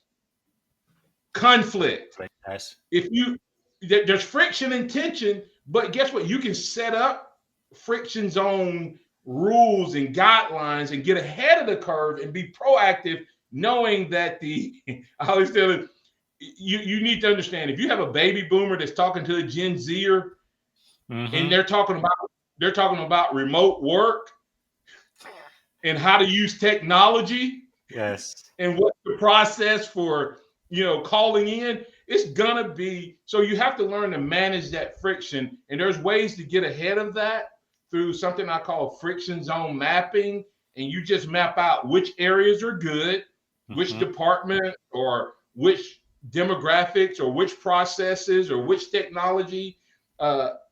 Conflict. Yes. If you there's friction and tension, but guess what? You can set up friction zone rules and guidelines and get ahead of the curve and be proactive, knowing that the I always tell it, you need to understand, if you have a baby boomer that's talking to a Gen Zer and Hmm. they're talking about remote work and how to use technology Yes. and what's the process for calling in. It's gonna be, so you have to learn to manage that friction, and there's ways to get ahead of that through something I call friction zone mapping. And you just map out which areas are good, which Hmm. department or which demographics or which processes or which technology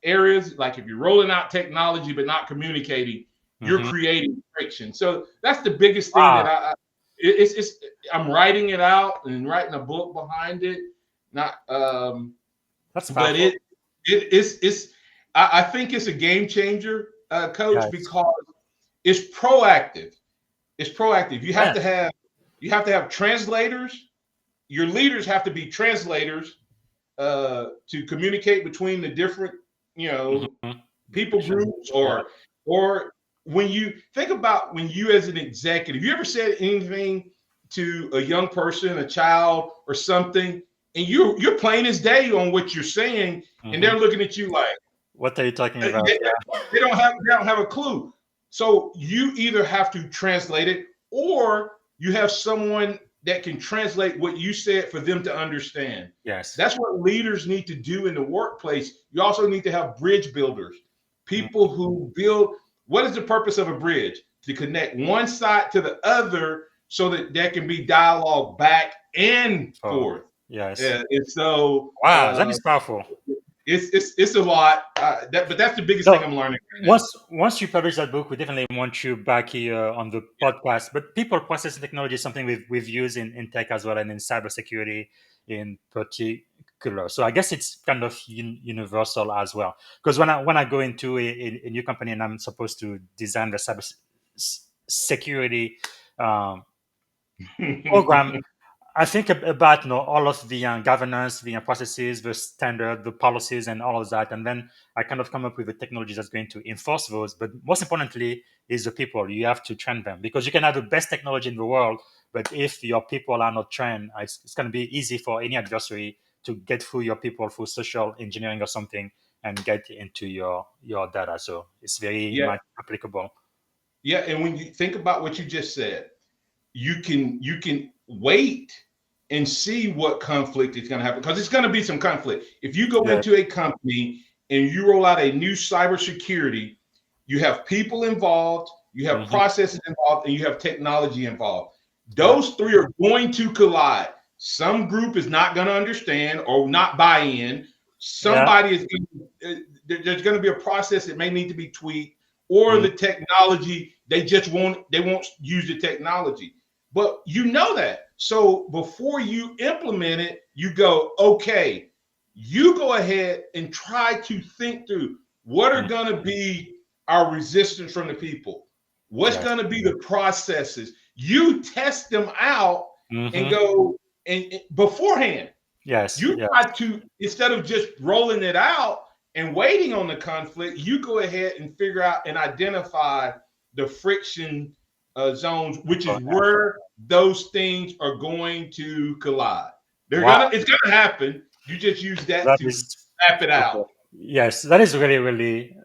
areas. Like if you're rolling out technology but not communicating, you're Hmm. creating friction. So that's the biggest thing that Wow, it's I'm writing it out and writing a book behind it. Not that's but powerful. it's I think it's a game changer. coach, Yes. because it's proactive. It's proactive. Yeah. You have to have translators. Your leaders have to be translators to communicate between the different, you know, Mhm. people groups, Yeah. or when you think about when you as an executive, you ever said anything to a young person, a child, or something, and you're plain as day on what you're saying, and Mhm. they're looking at you like What are you talking they, about? Yeah. they don't have a clue. So you either have to translate it, or you have someone that can translate what you said for them to understand. Yes. That's what leaders need to do in the workplace. You also need to have bridge builders, people Mhm. who build. What is the purpose of a bridge? To connect one side to the other so that there can be dialogue back and Oh, forth. yes. And so Wow, that is powerful. it's a lot. But that's the biggest thing So I'm learning right now. once you publish that book, we definitely want you back here on the podcast. But people processing technology is something we've used in tech as well, and in cybersecurity in particular. So I guess it's kind of universal as well. Because when I go into a new company and I'm supposed to design the security um, program, I think about all of the governance, the processes, the standard, the policies, and all of that, and then I kind of come up with a technology that's going to enforce those. But most importantly, is the people. You have to train them, because you can have the best technology in the world, but if your people are not trained, it's going to be easy for any adversary to get through your people through social engineering or something and get into your data. So it's very Yeah, much applicable. yeah. And when you think about what you just said, you can wait and see what conflict is going to happen, because it's going to be some conflict. If you go Yeah. into a company and you roll out a new cybersecurity, you have people involved, you have Hmm. processes involved, and you have technology involved. Yeah. Those three are going to collide. Some group is not going to understand or not buy in. Yeah. Somebody is there's going to be a process that may need to be tweaked, or the technology they won't use the technology. But you know that. So before you implement it, you go, okay, you go ahead and try to think through what are Mm-hmm. going to be our resistance from the people. What's Yes. going to be the processes? You test them out and Hmm. go and beforehand. Yes. You Yes. try to, instead of just rolling it out and waiting on the conflict, you go ahead and figure out and identify the friction zones, which is Oh, where those things are going to collide. wow. It's gonna happen. You just use that That to is map it okay. out. Yes, that is really, really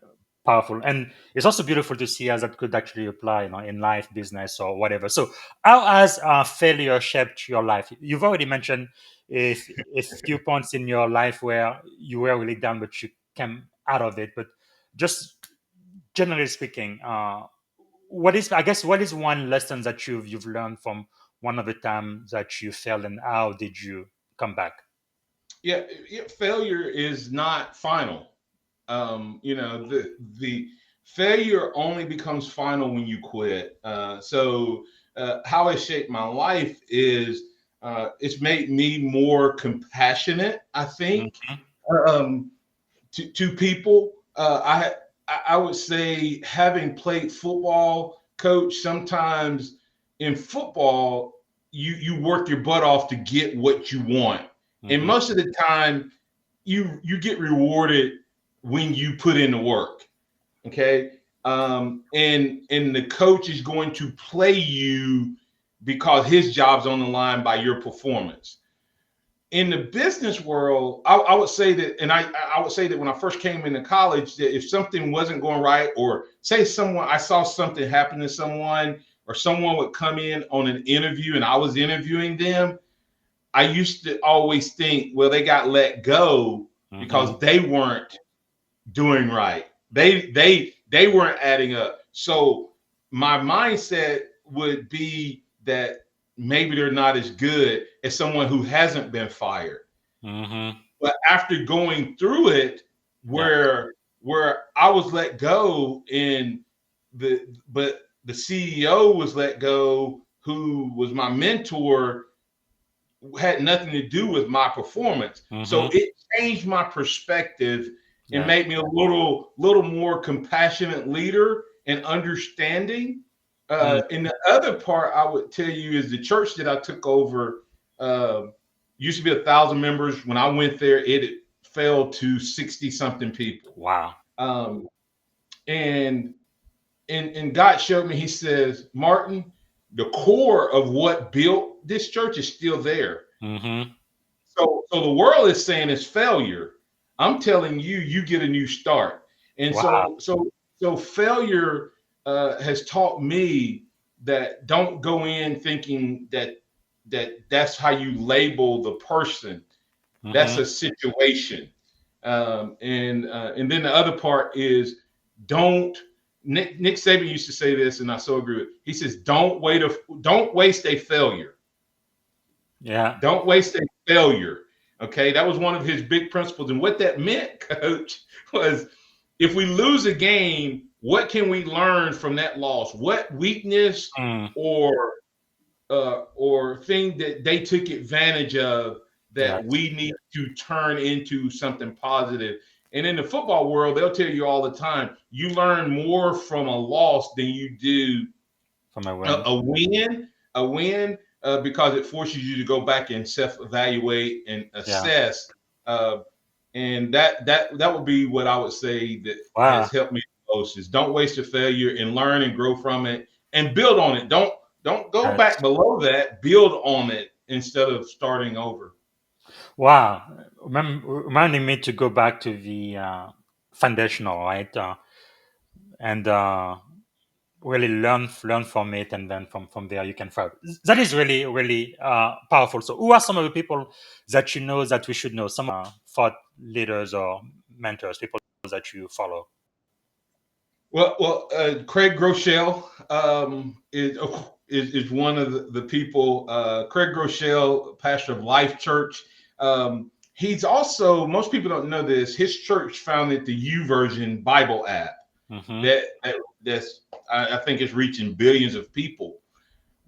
powerful. And it's also beautiful to see how that could actually apply, in life, business, or whatever. So, how has failure shaped your life? You've already mentioned a few points in your life where you were really down, but you came out of it. But just generally speaking, what is one lesson that you've learned from one of the times that you failed, and how did you come back? Failure is not final. The failure only becomes final when you quit. How it shaped my life is it's made me more compassionate, I think, Mhm. um, to people. I would say, having played football, coach, sometimes in football you work your butt off to get what you want, and Mhm. most of the time you get rewarded when you put in the work. Okay. And the coach is going to play you because his job's on the line by your performance. In the business world, I would say that, and I would say that when I first came into college, that if something wasn't going right, or say I saw something happen to someone, or someone would come in on an interview and I was interviewing them, I used to always think, well, they got let go Mhm. because they weren't doing right. They weren't adding up. So my mindset would be that maybe they're not as good as someone who hasn't been fired. Mhm. But after going through it, Yeah. where I was let go, and the CEO was let go, who was my mentor, had nothing to do with my performance. So Mhm. it changed my perspective, and Yeah. made me a little more compassionate leader and understanding. Mm. And the other part I would tell you is the church that I took over uh, used to be 1,000 members. When I went there, it fell to 60 something people. Wow. Um, and and God showed me. He says, Martin, the core of what built this church is still there. Mm-hmm. So the world is saying it's failure. I'm telling you, you get a new start. And Wow. so failure has taught me that don't go in thinking that's how you label the person. That's Mm-hmm. a situation. And then the other part is don't. Nick Saban used to say this, and I so agree with. He says, don't waste a failure. Yeah. Don't waste a failure. Okay, that was one of his big principles. And what that meant, coach, was if we lose a game, what can we learn from that loss? What weakness Mm. or thing that they took advantage of Yes. that we need to turn into something positive? And in the football world, they'll tell you all the time, you learn more from a loss than you do From a win. a win, because it forces you to go back and self-evaluate and Yeah. assess. Uh, and that would be what I would say that Wow. has helped me the most is don't waste a failure and learn and grow from it and build on it. Don't go back Yes. below that. Build on it instead of starting over. Wow. Reminding me to go back to the foundational, right? And really learn from it, and then from there you can thrive. That is really powerful. So who are some of the people that you know that we should know, some thought leaders or mentors, people that you follow? Craig Groeschel is one of the people. Craig Groeschel, pastor of Life Church. He's also, most people don't know this, his church founded the YouVersion Bible app Mm-hmm. that's I think is reaching billions of people.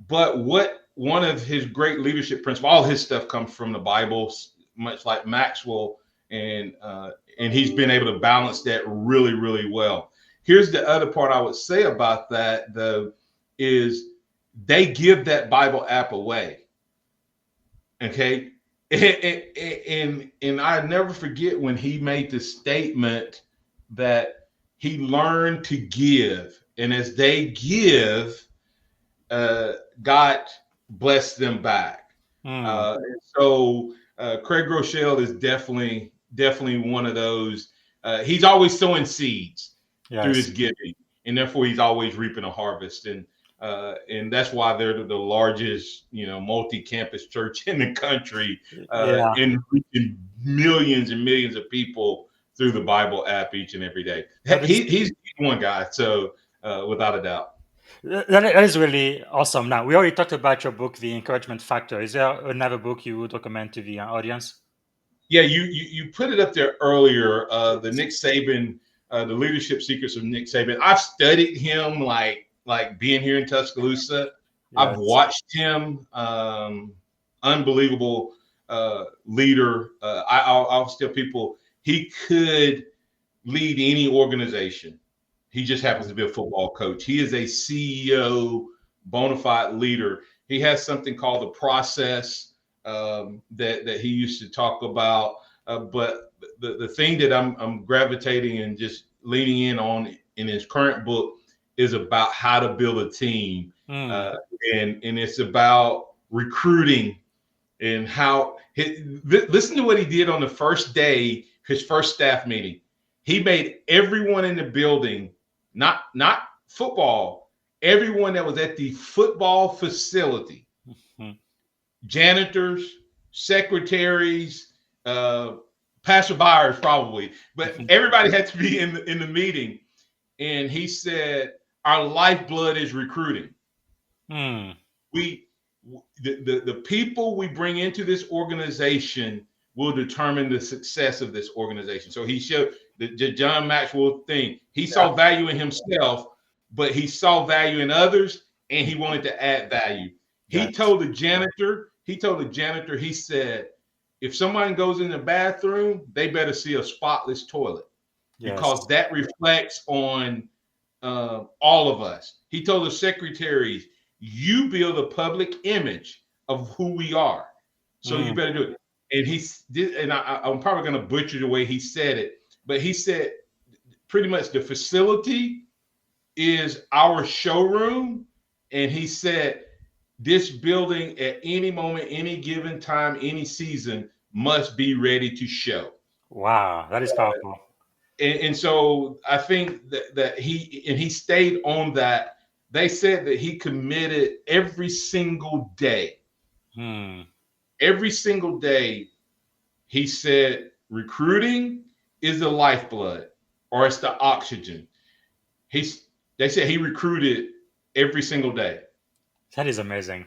But what one of his great leadership principles, all his stuff comes from the Bible, much like Maxwell, and he's been able to balance that really well. Here's the other part I would say about that, though, is they give that Bible app away. Okay. And I never forget when he made the statement that he learned to give. And as they give, God blessed them back. Mm. Craig Groeschel is definitely one of those. He's always sowing seeds through his Yes. giving, and therefore he's always reaping a harvest. And that's why they're the largest, multi-campus church in the country, Yeah. and reaching millions and millions of people through the Bible app each and every day. That is He's one guy, so without a doubt. that is really awesome. Now we already talked about your book, The Encouragement Factor. Is there another book you would recommend to the audience? Yeah, you put it up there earlier. The Nick Saban, the Leadership Secrets of Nick Saban. I've studied him like being here in Tuscaloosa. I've Yes. watched him. Unbelievable leader. I'll tell people he could lead any organization. He just happens to be a football coach. He is a CEO, bona fide leader. He has something called the process that he used to talk about. But the thing that I'm gravitating and just leaning in on in his current book is about how to build a team, Mm. and it's about recruiting and how. Listen to what he did on the first day, his first staff meeting. He made everyone in the building, not football, everyone that was at the football facility, Mm. janitors, secretaries, passerbyers probably, but everybody had to be in the meeting. And he said, "Our lifeblood is recruiting. Mm. We, the people we bring into this organization will determine the success of this organization." So he showed the John Maxwell thing. He saw value in himself, but he saw value in others, and he wanted to add value. He Yes. told the janitor, he said, if someone goes in the bathroom, they better see a spotless toilet. because Yes. that reflects on all of us. He told the secretaries, "You build a public image of who we are, so you Mm. better do it." And he did, and I'm probably going to butcher the way he said it, but he said pretty much the facility is our showroom, and he said this building at any moment, any given time, any season must be ready to show. Wow, that is powerful. And so I think that he stayed on that. They said that he committed every single day. Hmm. Every single day, he said recruiting is the lifeblood or it's the oxygen. He's they said he recruited every single day. That is amazing.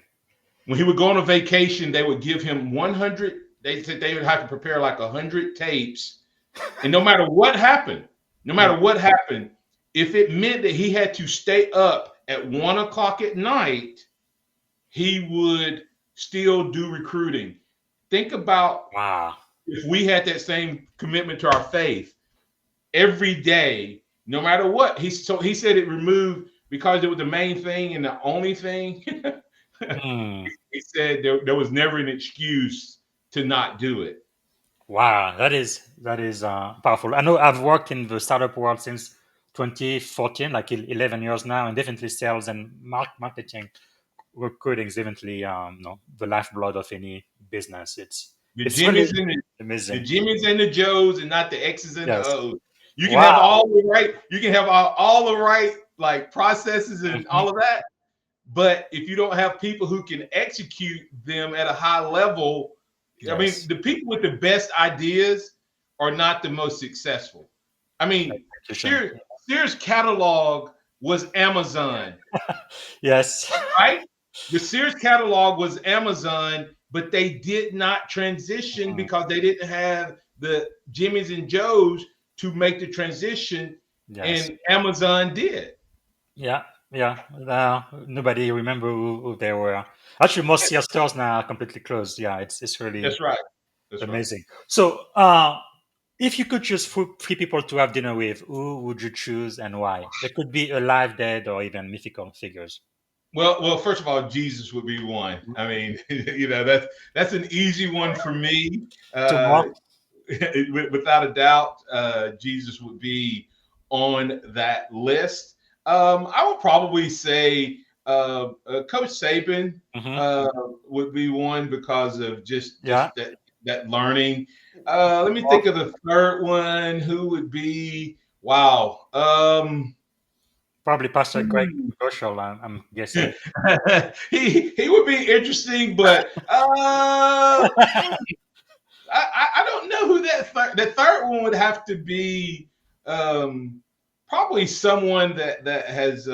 When he would go on a vacation, they would give him 100. They said they would have to prepare like 100 tapes. And no Mm. matter what happened, if it meant that he had to stay up at 1 o'clock at night, he would still do recruiting. Think about Wow. if we had that same commitment to our faith every day, no matter what. He said it removed because it was the main thing and the only thing. Hmm. He said there was never an excuse to not do it. Wow, that is powerful. I know I've worked in the startup world since 2014, like 11 years now, and definitely sales and marketing, recruiting is definitely the lifeblood of any business. The It's really Jimmys and the amazing. Jimmys and the Joes, and not the X's and the Yes. O's. You can have Wow. all the right. You can have all the right like processes and Mhm. all of that. But if you don't have people who can execute them at a high level, I mean, Yes. the people with the best ideas are not the most successful. I mean, Execution. Sears catalog was Amazon, Yes. right? The Sears catalog was Amazon, but they did not transition Mm. because they didn't have the Jimmys and Joes to make the transition, Yes. and Amazon did. Yeah. Yeah. Nobody remember who they were. Actually, most Sears stores now are completely closed. Yeah, it's really That's right. That's right. amazing. So, if you could choose three people to have dinner with, who would you choose and why? They could be alive, dead, or even mythical figures. Well, first of all, Jesus would be one. I mean, that's an easy one for me. Two Uh, more? Without a doubt, Jesus would be on that list. I would probably say Coach Saban Hmm. uh, would be one because of Yeah. just that learning. Let me think Or of the third one. Who would be? Wow. probably Pastor Greg Hmm. Goschel, I'm guessing. He would be interesting, but I don't know who that third one would have to be. Um, Probably someone that has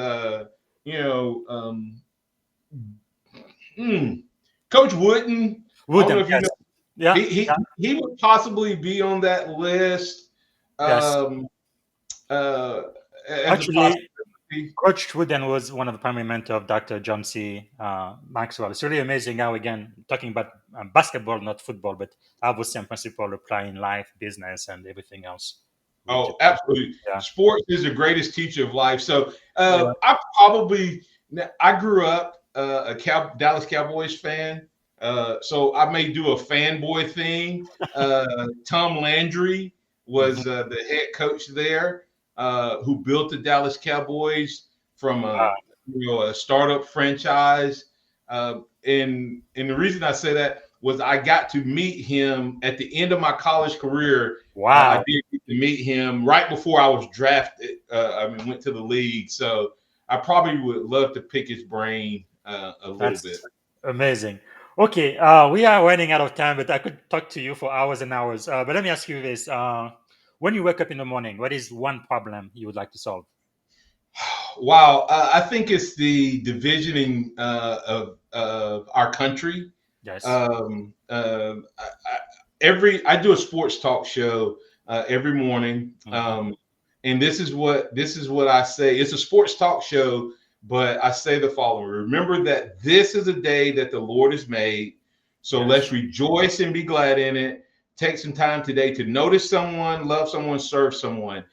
you know hmm, Coach Wooden. I don't know Wooden, if you yes. know Yeah. he he Yeah. he would possibly be on that list Yes. um, uh, as a Actually, possibility. Coach Wooden was one of the primary mentors of Dr. John C. Maxwell. It's really amazing how, again, talking about basketball, not football, but how the same principle apply in life, business, and everything else. Which, Oh, absolutely. yeah. Sports is the greatest teacher of life. So Yeah. I grew up Dallas Cowboys fan. So I may do a fanboy thing. Tom Landry was Mhm. the head coach there, who built the Dallas Cowboys from a startup franchise. And the reason I say that was I got to meet him at the end of my college career. I Wow. did get to meet him right before I was drafted. Went to the league. So I probably would love to pick his brain a little bit. That's amazing. Okay, we are running out of time, but I could talk to you for hours and hours. But let me ask you this: when you wake up in the morning, what is one problem you would like to solve? Wow, I think it's the divisioning of our country. Yes. I do a sports talk show every morning, Hmm. and this is what I say. It's a sports talk show, but I say the following: Remember that this is a day that the Lord has made, so Yes. let's rejoice and be glad in it. Take some time today to notice someone, love someone, serve someone.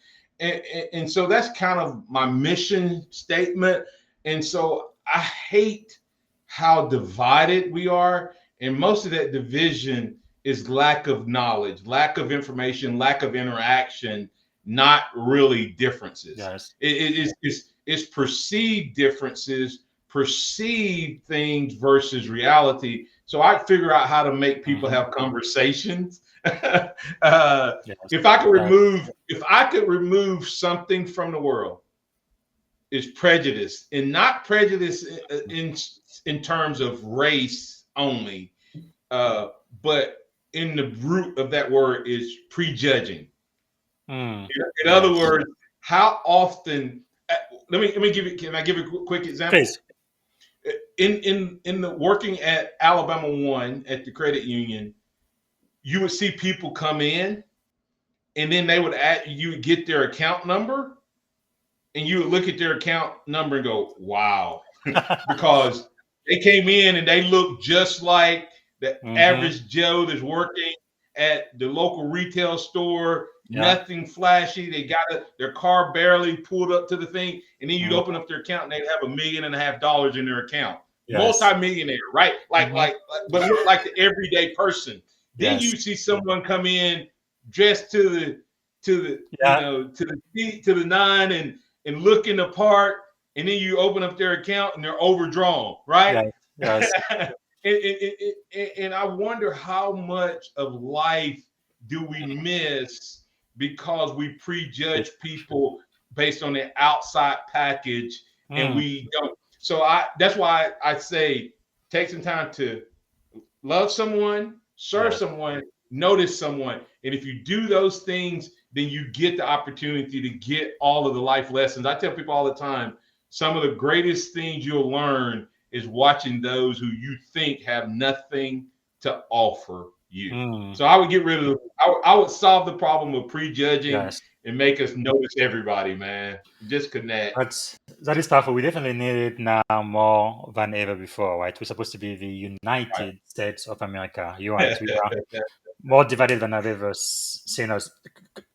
and so that's kind of my mission statement. And so I hate how divided we are. And most of that division is lack of knowledge, lack of information, lack of interaction, not really differences. Yes. It's perceived differences, perceived things versus reality. So I figure out how to make people have conversations. Yes. If I could remove something from the world, is prejudice, and not prejudice in terms of race only, but in the root of that word is prejudging. In other words, how often? Let me give you. Can I give you a quick example? Please. In the working at Alabama One at the credit union, you would see people come in, and then you would get their account number, and you would look at their account number and go, "Wow," because they came in and they looked just like the average Joe that's working at the local retail store. Nothing flashy. They got their car barely pulled up to the thing, and then you'd open up their account and they'd have $1.5 million in their account. Yes. Multi-millionaire, right? But look like the everyday person. Then you see someone come in dressed to the nine and looking the part, and then you open up their account and they're overdrawn, right? Yes. And I wonder how much of life do we miss because we prejudge people based on their outside package, and we don't. So that's why I say take some time to love someone, serve someone, notice someone. And if you do those things, then you get the opportunity to get all of the life lessons. I tell people all the time, some of the greatest things you'll learn is watching those who you think have nothing to offer you. So I would get rid of I would solve the problem of prejudging and make us notice everybody, man. Just connect. That is powerful. We definitely need it now more than ever before, right? We're supposed to be the United States of America. You're right. We are more divided than I've ever seen us.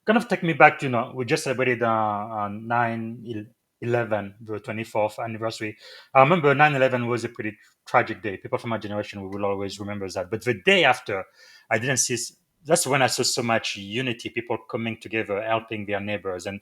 Kind of take me back to, we just celebrated 9/11, the 24th anniversary. I remember 9/11 was a pretty tragic day. People from my generation, we will always remember that. But the day after, I didn't see. That's when I saw so much unity, people coming together, helping their neighbors, and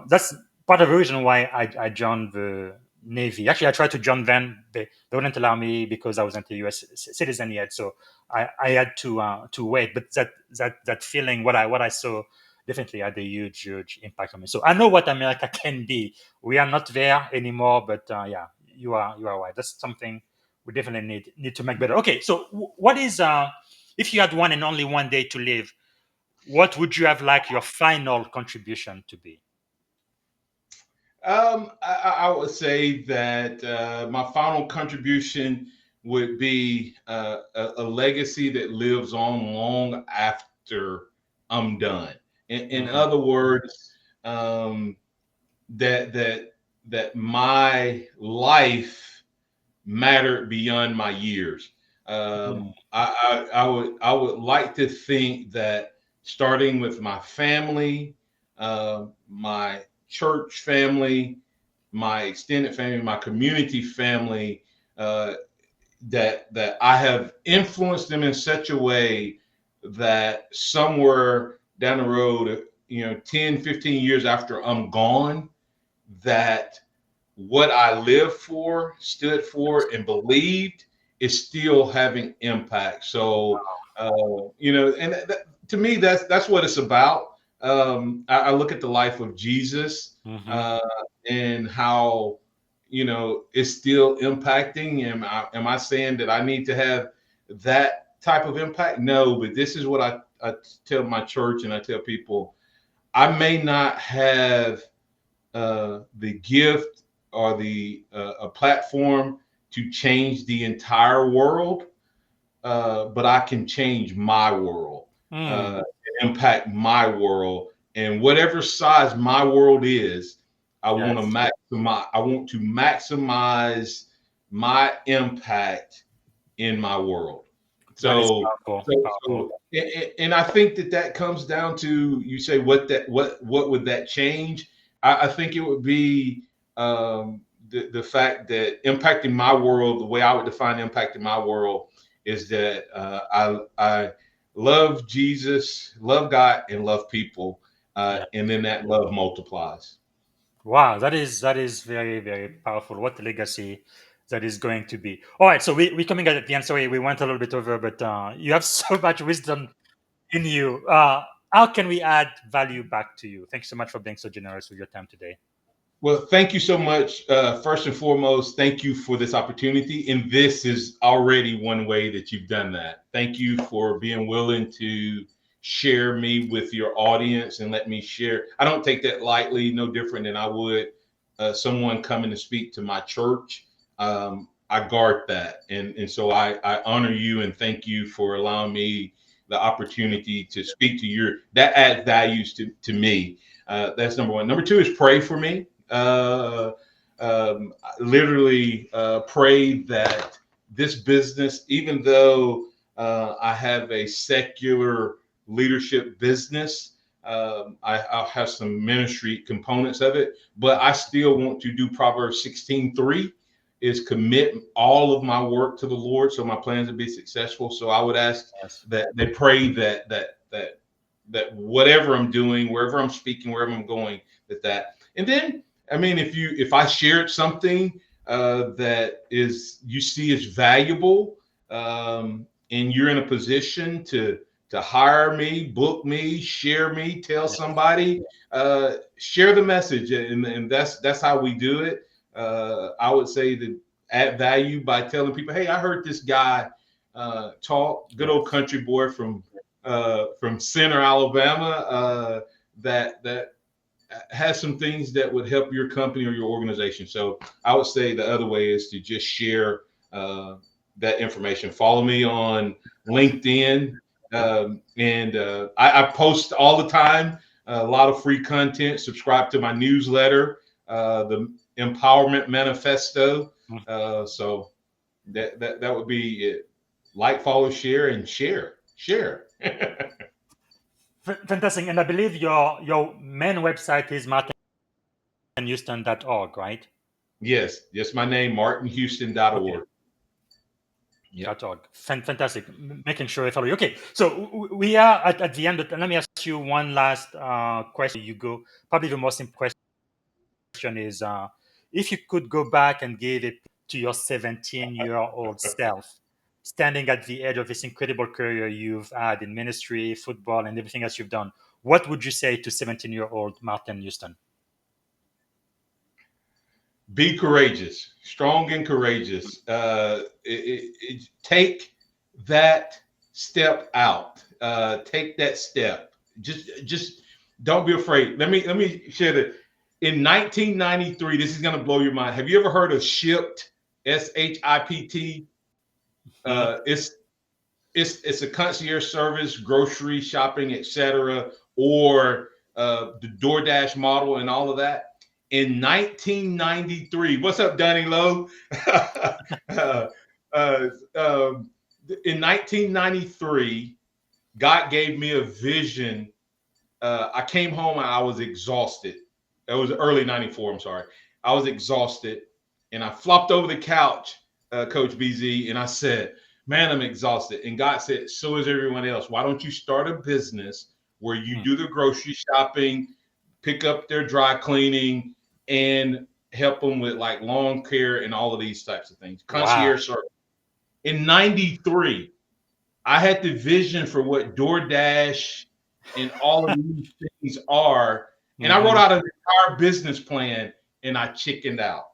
that's part of the reason why I joined the Navy. Actually, I tried to join them. They wouldn't allow me because I wasn't a U.S. citizen yet, so I had to wait. But that feeling, what I saw, definitely had a huge impact on me. So I know what America can be. We are not there anymore, but you are right. That's something we definitely need to make better. Okay, so what is if you had one and only one day to live, what would you have like your final contribution to be? I would say that my final contribution would be a legacy that lives on long after I'm done. In other words, that my life mattered beyond my years. I would like to think that starting with my family, my church family, my extended family, my community family, that I have influenced them in such a way that somewhere down the road, 10, 15 years after I'm gone, that what I lived for, stood for, and believed is still having impact. So, and to me, that's what it's about. I look at the life of Jesus and how, it's still impacting. Am I saying that I need to have that type of impact? No, but this is what I tell my church, and I tell people, I may not have the gift or a platform to change the entire world, but I can change my world, impact my world, and whatever size my world is, I want to maximize my impact in my world. That is So, powerful. Powerful. and I think that comes down to, you say, what would that change? I think it would be the fact that impacting my world, the way I would define impacting my world is that I love Jesus, love God, and love people, Yeah. and then that love multiplies. Wow, that is very, very powerful. What legacy that is going to be. All right, so we're coming at the end. Sorry, we went a little bit over, but you have so much wisdom in you. How can we add value back to you? Thanks so much for being so generous with your time today. Well, thank you so much. First and foremost, thank you for this opportunity. And this is already one way that you've done that. Thank you for being willing to share me with your audience and let me share. I don't take that lightly, no different than I would someone coming to speak to my church. I guard that. And so I honor you and thank you for allowing me the opportunity to speak to that adds values to me. That's number one. Number two is pray for me. Literally pray that this business, even though I have a secular leadership business, I'll have some ministry components of it, but I still want to do Proverbs 16:3 is commit all of my work to the Lord, so my plans will be successful. So I would ask that they pray that whatever I'm doing, wherever I'm speaking, wherever I'm going, and then, I mean, if I shared something that you see as valuable, and you're in a position to hire me, book me, share me, tell somebody, share the message, and that's how we do it. I would say that add value by telling people, hey, I heard this guy talk, good old country boy from Center, Alabama, that has some things that would help your company or your organization. So I would say the other way is to just share that information. Follow me on LinkedIn, and I post all the time, a lot of free content. Subscribe to my newsletter, the Empowerment Manifesto. So that would be it. Like, follow, share, and share. Fantastic. And I believe your main website is martinhouston.org, right? Yes, my name, martinhouston.org. Okay. Yep. .org. Fantastic. Making sure I follow you. Okay, so we are at the end, but let me ask you one last question. You go. Probably the most important question is, if you could go back and give it to your 17-year-old self, standing at the edge of this incredible career you've had in ministry, football, and everything else you've done, what would you say to 17-year-old Martin Houston? Be courageous, strong and courageous. Take that step out. Take that step. Just don't be afraid. Let me share that. In 1993, this is going to blow your mind. Have you ever heard of Shipt? SHIPT. It's a concierge service, grocery shopping, etc., or the DoorDash model and all of that. In 1993, what's up, Danny Lowe? In 1993, God gave me a vision. I came home and I was exhausted. It was early 94, I'm sorry. I was exhausted and I flopped over the couch, Coach BZ, and I said, man, I'm exhausted. And God said, so is everyone else. Why don't you start a business where you do the grocery shopping, pick up their dry cleaning, and help them with like lawn care and all of these types of things. Concierge service. In 93, I had the vision for what DoorDash and all of these things are. And I wrote out an entire business plan and I chickened out.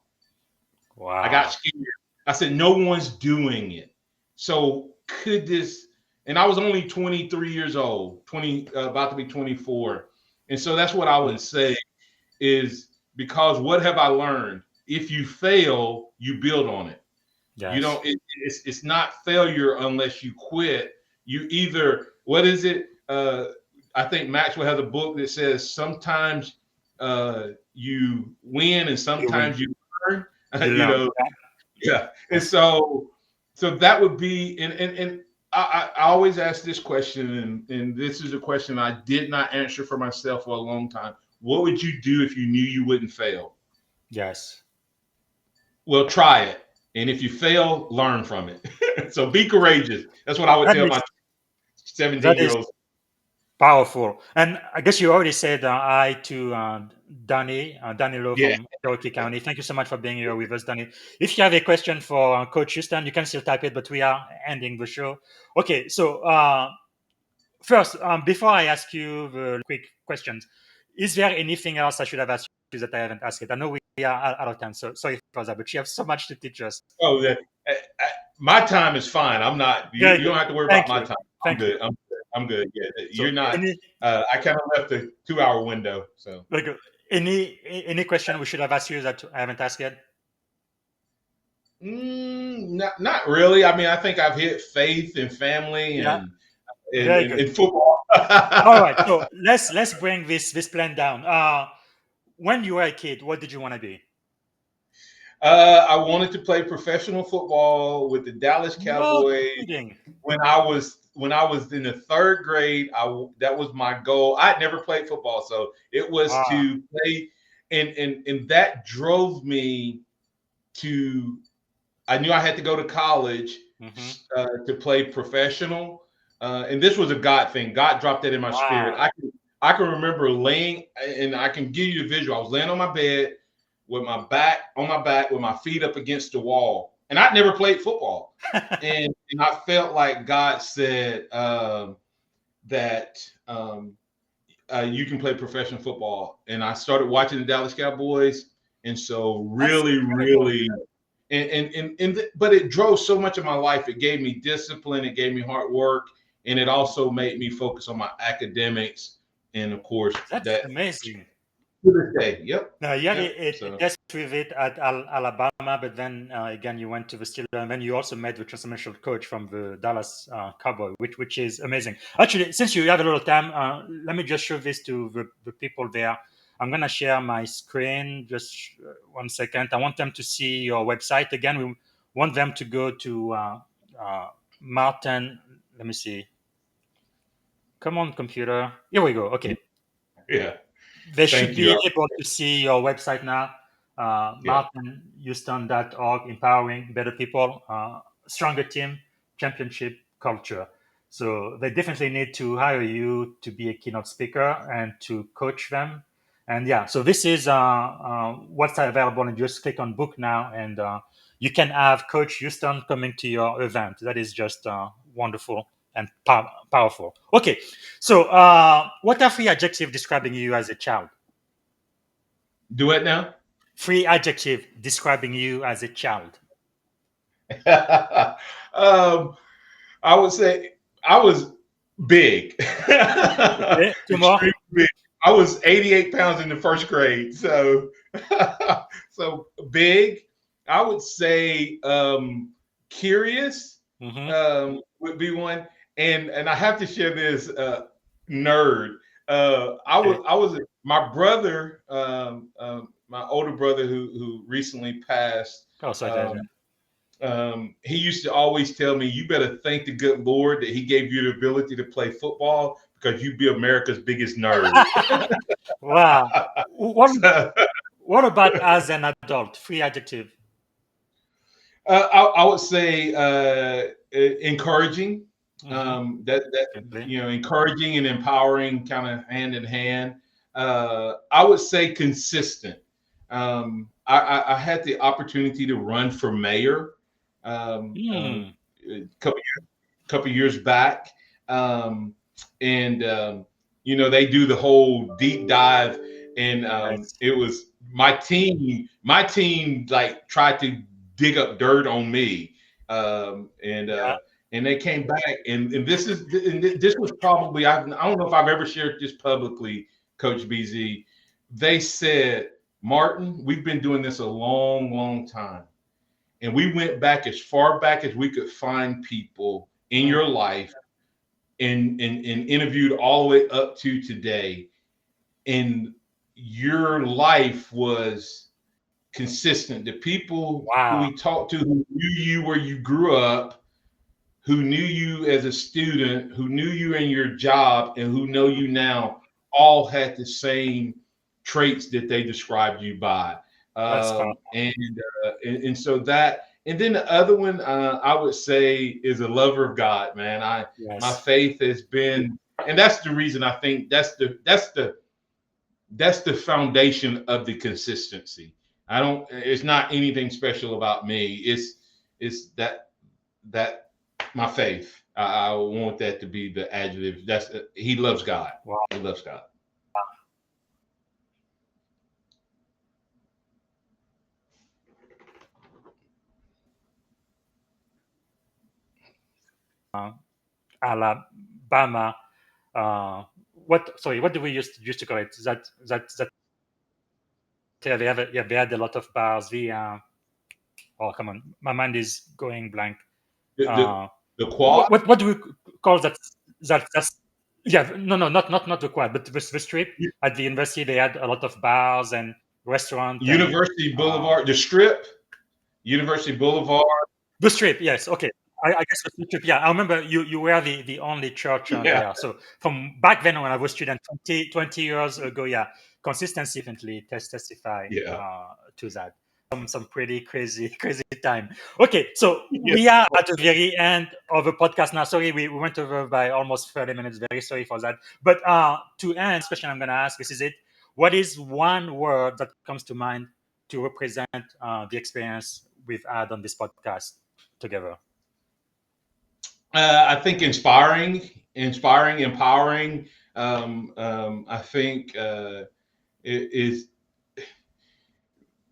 Wow. I got scared. I said, no one's doing it. So could this, and I was only 23 years old, about to be 24. And so that's what I would say is, because what have I learned? If you fail, you build on it. Yes. You don't, it's not failure unless you quit. You either, what is it? I think Maxwell has a book that says sometimes you win and sometimes you learn. Yeah. And so that would be, and I always ask this question, and this is a question I did not answer for myself for a long time. What would you do if you knew you wouldn't fail? Yes. Well, try it. And if you fail, learn from it. So be courageous. That's what I would That tell is my 17 that year is olds. powerful. And I guess you already said hi to Danny Lowe Yeah. from Cherokee County. Thank you so much for being here with us, Danny. If you have a question for Coach Houston, you can still type it, but we are ending the show. Okay, so first, before I ask you the quick questions, is there anything else I should have asked you that I haven't asked it? I know we are out of time, so sorry for that, but you have so much to teach us. Oh, yeah. My time is fine. I'm not. Very You good. don't have to worry about Thank my you. time. I'm Thank you. good. I'm good. I'm good. Yeah, So, you're not. any I kind of left the 2 hour window. So like any question we should have asked you that I haven't asked yet? not really. I mean, I think I've hit faith and family Yeah, and very good. football. All right, so let's bring this plan down. When you were a kid, what did you want to be? I wanted to play professional football with the Dallas No Cowboys. kidding. When I was in the third grade, that was my goal. I had never played football, so it was Wow. to play, and that drove me to. I knew I had to go to college Hmm. to play professional, and this was a God thing. God dropped that in my spirit. Wow. I can remember laying, and I can give you the visual. I was laying on my bed with my back with my feet up against the wall, and I'd never played football, and I felt like God said that you can play professional football, and I started watching the Dallas Cowboys, and so That's really, incredible. really. But it drove so much of my life. It gave me discipline. It gave me hard work, and it also made me focus on my academics. And of course, That's that amazing. to this day. Yep. Now, you had Yep. a So test with it at Alabama, but then again, you went to the Steelers, and then you also met the transformational coach from the Dallas Cowboy, which is amazing. Actually, since you have a little time, let me just show this to the people there. I'm going to share my screen. Just 1 second. I want them to see your website. Again, we want them to go to Martin. Let me see. Come on, computer. Here we go. Okay. yeah. They should Thank you. be able to see your website now, Yeah. martinhouston.org, empowering better people, stronger team, championship culture. So they definitely need to hire you to be a keynote speaker and to coach them. And yeah, so this is what's available, and just click on book now, and you can have Coach Houston coming to your event. That is just wonderful and powerful. Okay, so what are three adjectives describing you as a child? Do it now. Three adjectives describing you as a child. um, I would say I was big, Okay, two more. extremely big. I was 88 pounds in the first grade, so so big. I would say curious Mm-hmm. would be one, and I have to share this nerd. Okay. I was my brother, my older brother who recently passed. Oh, sorry to hear Um, he used to always tell me, "You better thank the good Lord that He gave you the ability to play football because you'd be America's biggest nerd." that. Wow. What So, what about as an adult? Three adjective. I would say encouraging. Mm-hmm. That Definitely. encouraging and empowering, kind of hand in hand. I would say consistent. I had the opportunity to run for mayor Hmm. a couple years back, um, and they do the whole deep dive, and Nice. it was my team. My team like tried to dig up dirt on me, Yeah. and they came back, and this was probably I don't know if I've ever shared this publicly, Coach BZ. They said, Martin, we've been doing this a long, long time. And we went back as far back as we could find people in Mm. your life and interviewed all the way up to today. And your life was consistent. The people who Wow. we talked to who knew you where you grew up, who knew you as a student, who knew you in your job, and who know you now, all had the same traits that they described you by. That's fun. And so that, and then the other one I would say is a lover of God, man. My Yes. faith has been, and that's the reason I think that's the foundation of the consistency. It's not anything special about me. It's that my faith. I want that to be the adjective. He loves God. Wow. He loves God. Alabama. What do we used to call it? That yeah, they had a lot of bars. Oh, come on, my mind is going blank. The the, Uh, the quad. what do we call that? That's yeah, no, not the quad, but the strip at the university. They had a lot of bars and restaurant and University Boulevard, the Strip, University Boulevard. the strip. Yes, okay. I guess the strip. Yeah, I remember you were the only church Yeah, there. So from back then when I was student 20 years ago, yeah, consistency definitely testify yeah, to that. Some pretty crazy time. Okay, so yeah. we are at the very end of the podcast now. Sorry, we went over by almost 30 minutes. Very sorry for that. But to end, this question I'm going to ask, this is it. What is one word that comes to mind to represent the experience we've had on this podcast together? I think inspiring, empowering. I think is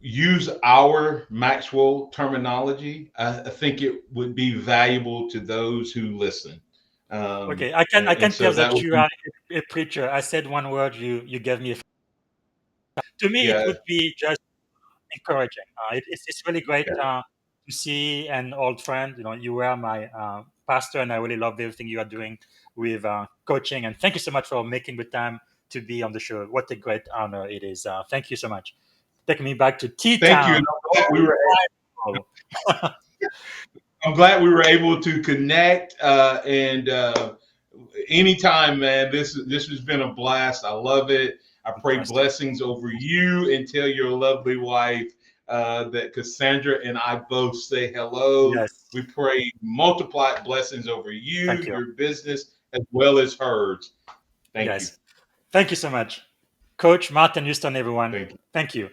use our Maxwell terminology. I think it would be valuable to those who listen. Okay, I can tell that you are a preacher. I said one word, you gave me. To me, it Yeah. would be just encouraging. It's really great to see an old friend. You know, you were my pastor, and I really love everything you are doing with coaching. And thank you so much for making the time to be on the show. What a great honor it is. Thank you so much. Taking me back to Thank you. T-Town. I'm glad we were able to connect. And anytime, man, this has been a blast. I love it. I pray blessings over you, and tell your lovely wife that Cassandra and I both say hello. Yes. We pray multiplied blessings over you, your business, as well as hers. Thank you. Thank you so much. Coach Martin Houston, everyone. Thank you.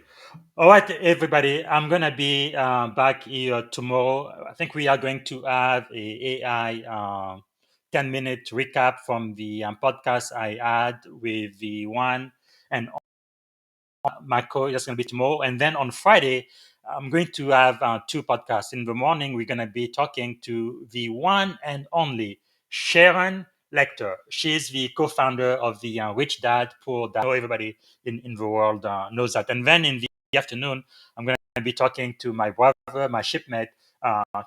All right, everybody. I'm going to be back here tomorrow. I think we are going to have a AI 10-minute recap from the podcast I had with the one and my coach. That's going to be tomorrow. And then on Friday, I'm going to have two podcasts. In the morning, we're going to be talking to the one and only Sharon Lecter. She's the co-founder of the Rich Dad, Poor Dad. Everybody in the world knows that. And then in the afternoon, I'm going to be talking to my brother, my shipmate,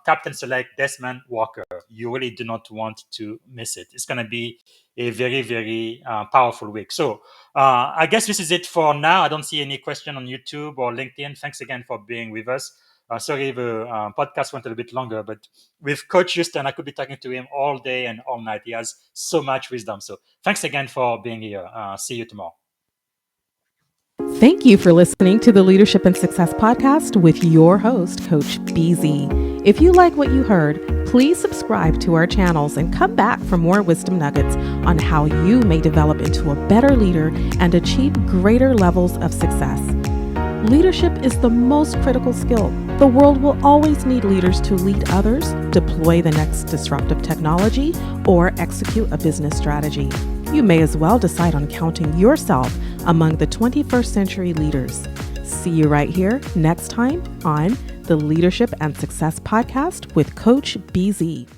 Captain Select Desmond Walker. You really do not want to miss it. It's going to be a very, very powerful week. So I guess this is it for now. I don't see any question on YouTube or LinkedIn. Thanks again for being with us. Sorry, the podcast went a little bit longer, but with Coach Houston, I could be talking to him all day and all night. He has so much wisdom. So thanks again for being here. See you tomorrow. Thank you for listening to the Leadership and Success Podcast with your host, Coach BZ. If you like what you heard, please subscribe to our channels and come back for more wisdom nuggets on how you may develop into a better leader and achieve greater levels of success. Leadership is the most critical skill. The world will always need leaders to lead others, deploy the next disruptive technology, or execute a business strategy. You may as well decide on counting yourself among the 21st century leaders. See you right here next time on the Leadership and Success Podcast with Coach BZ.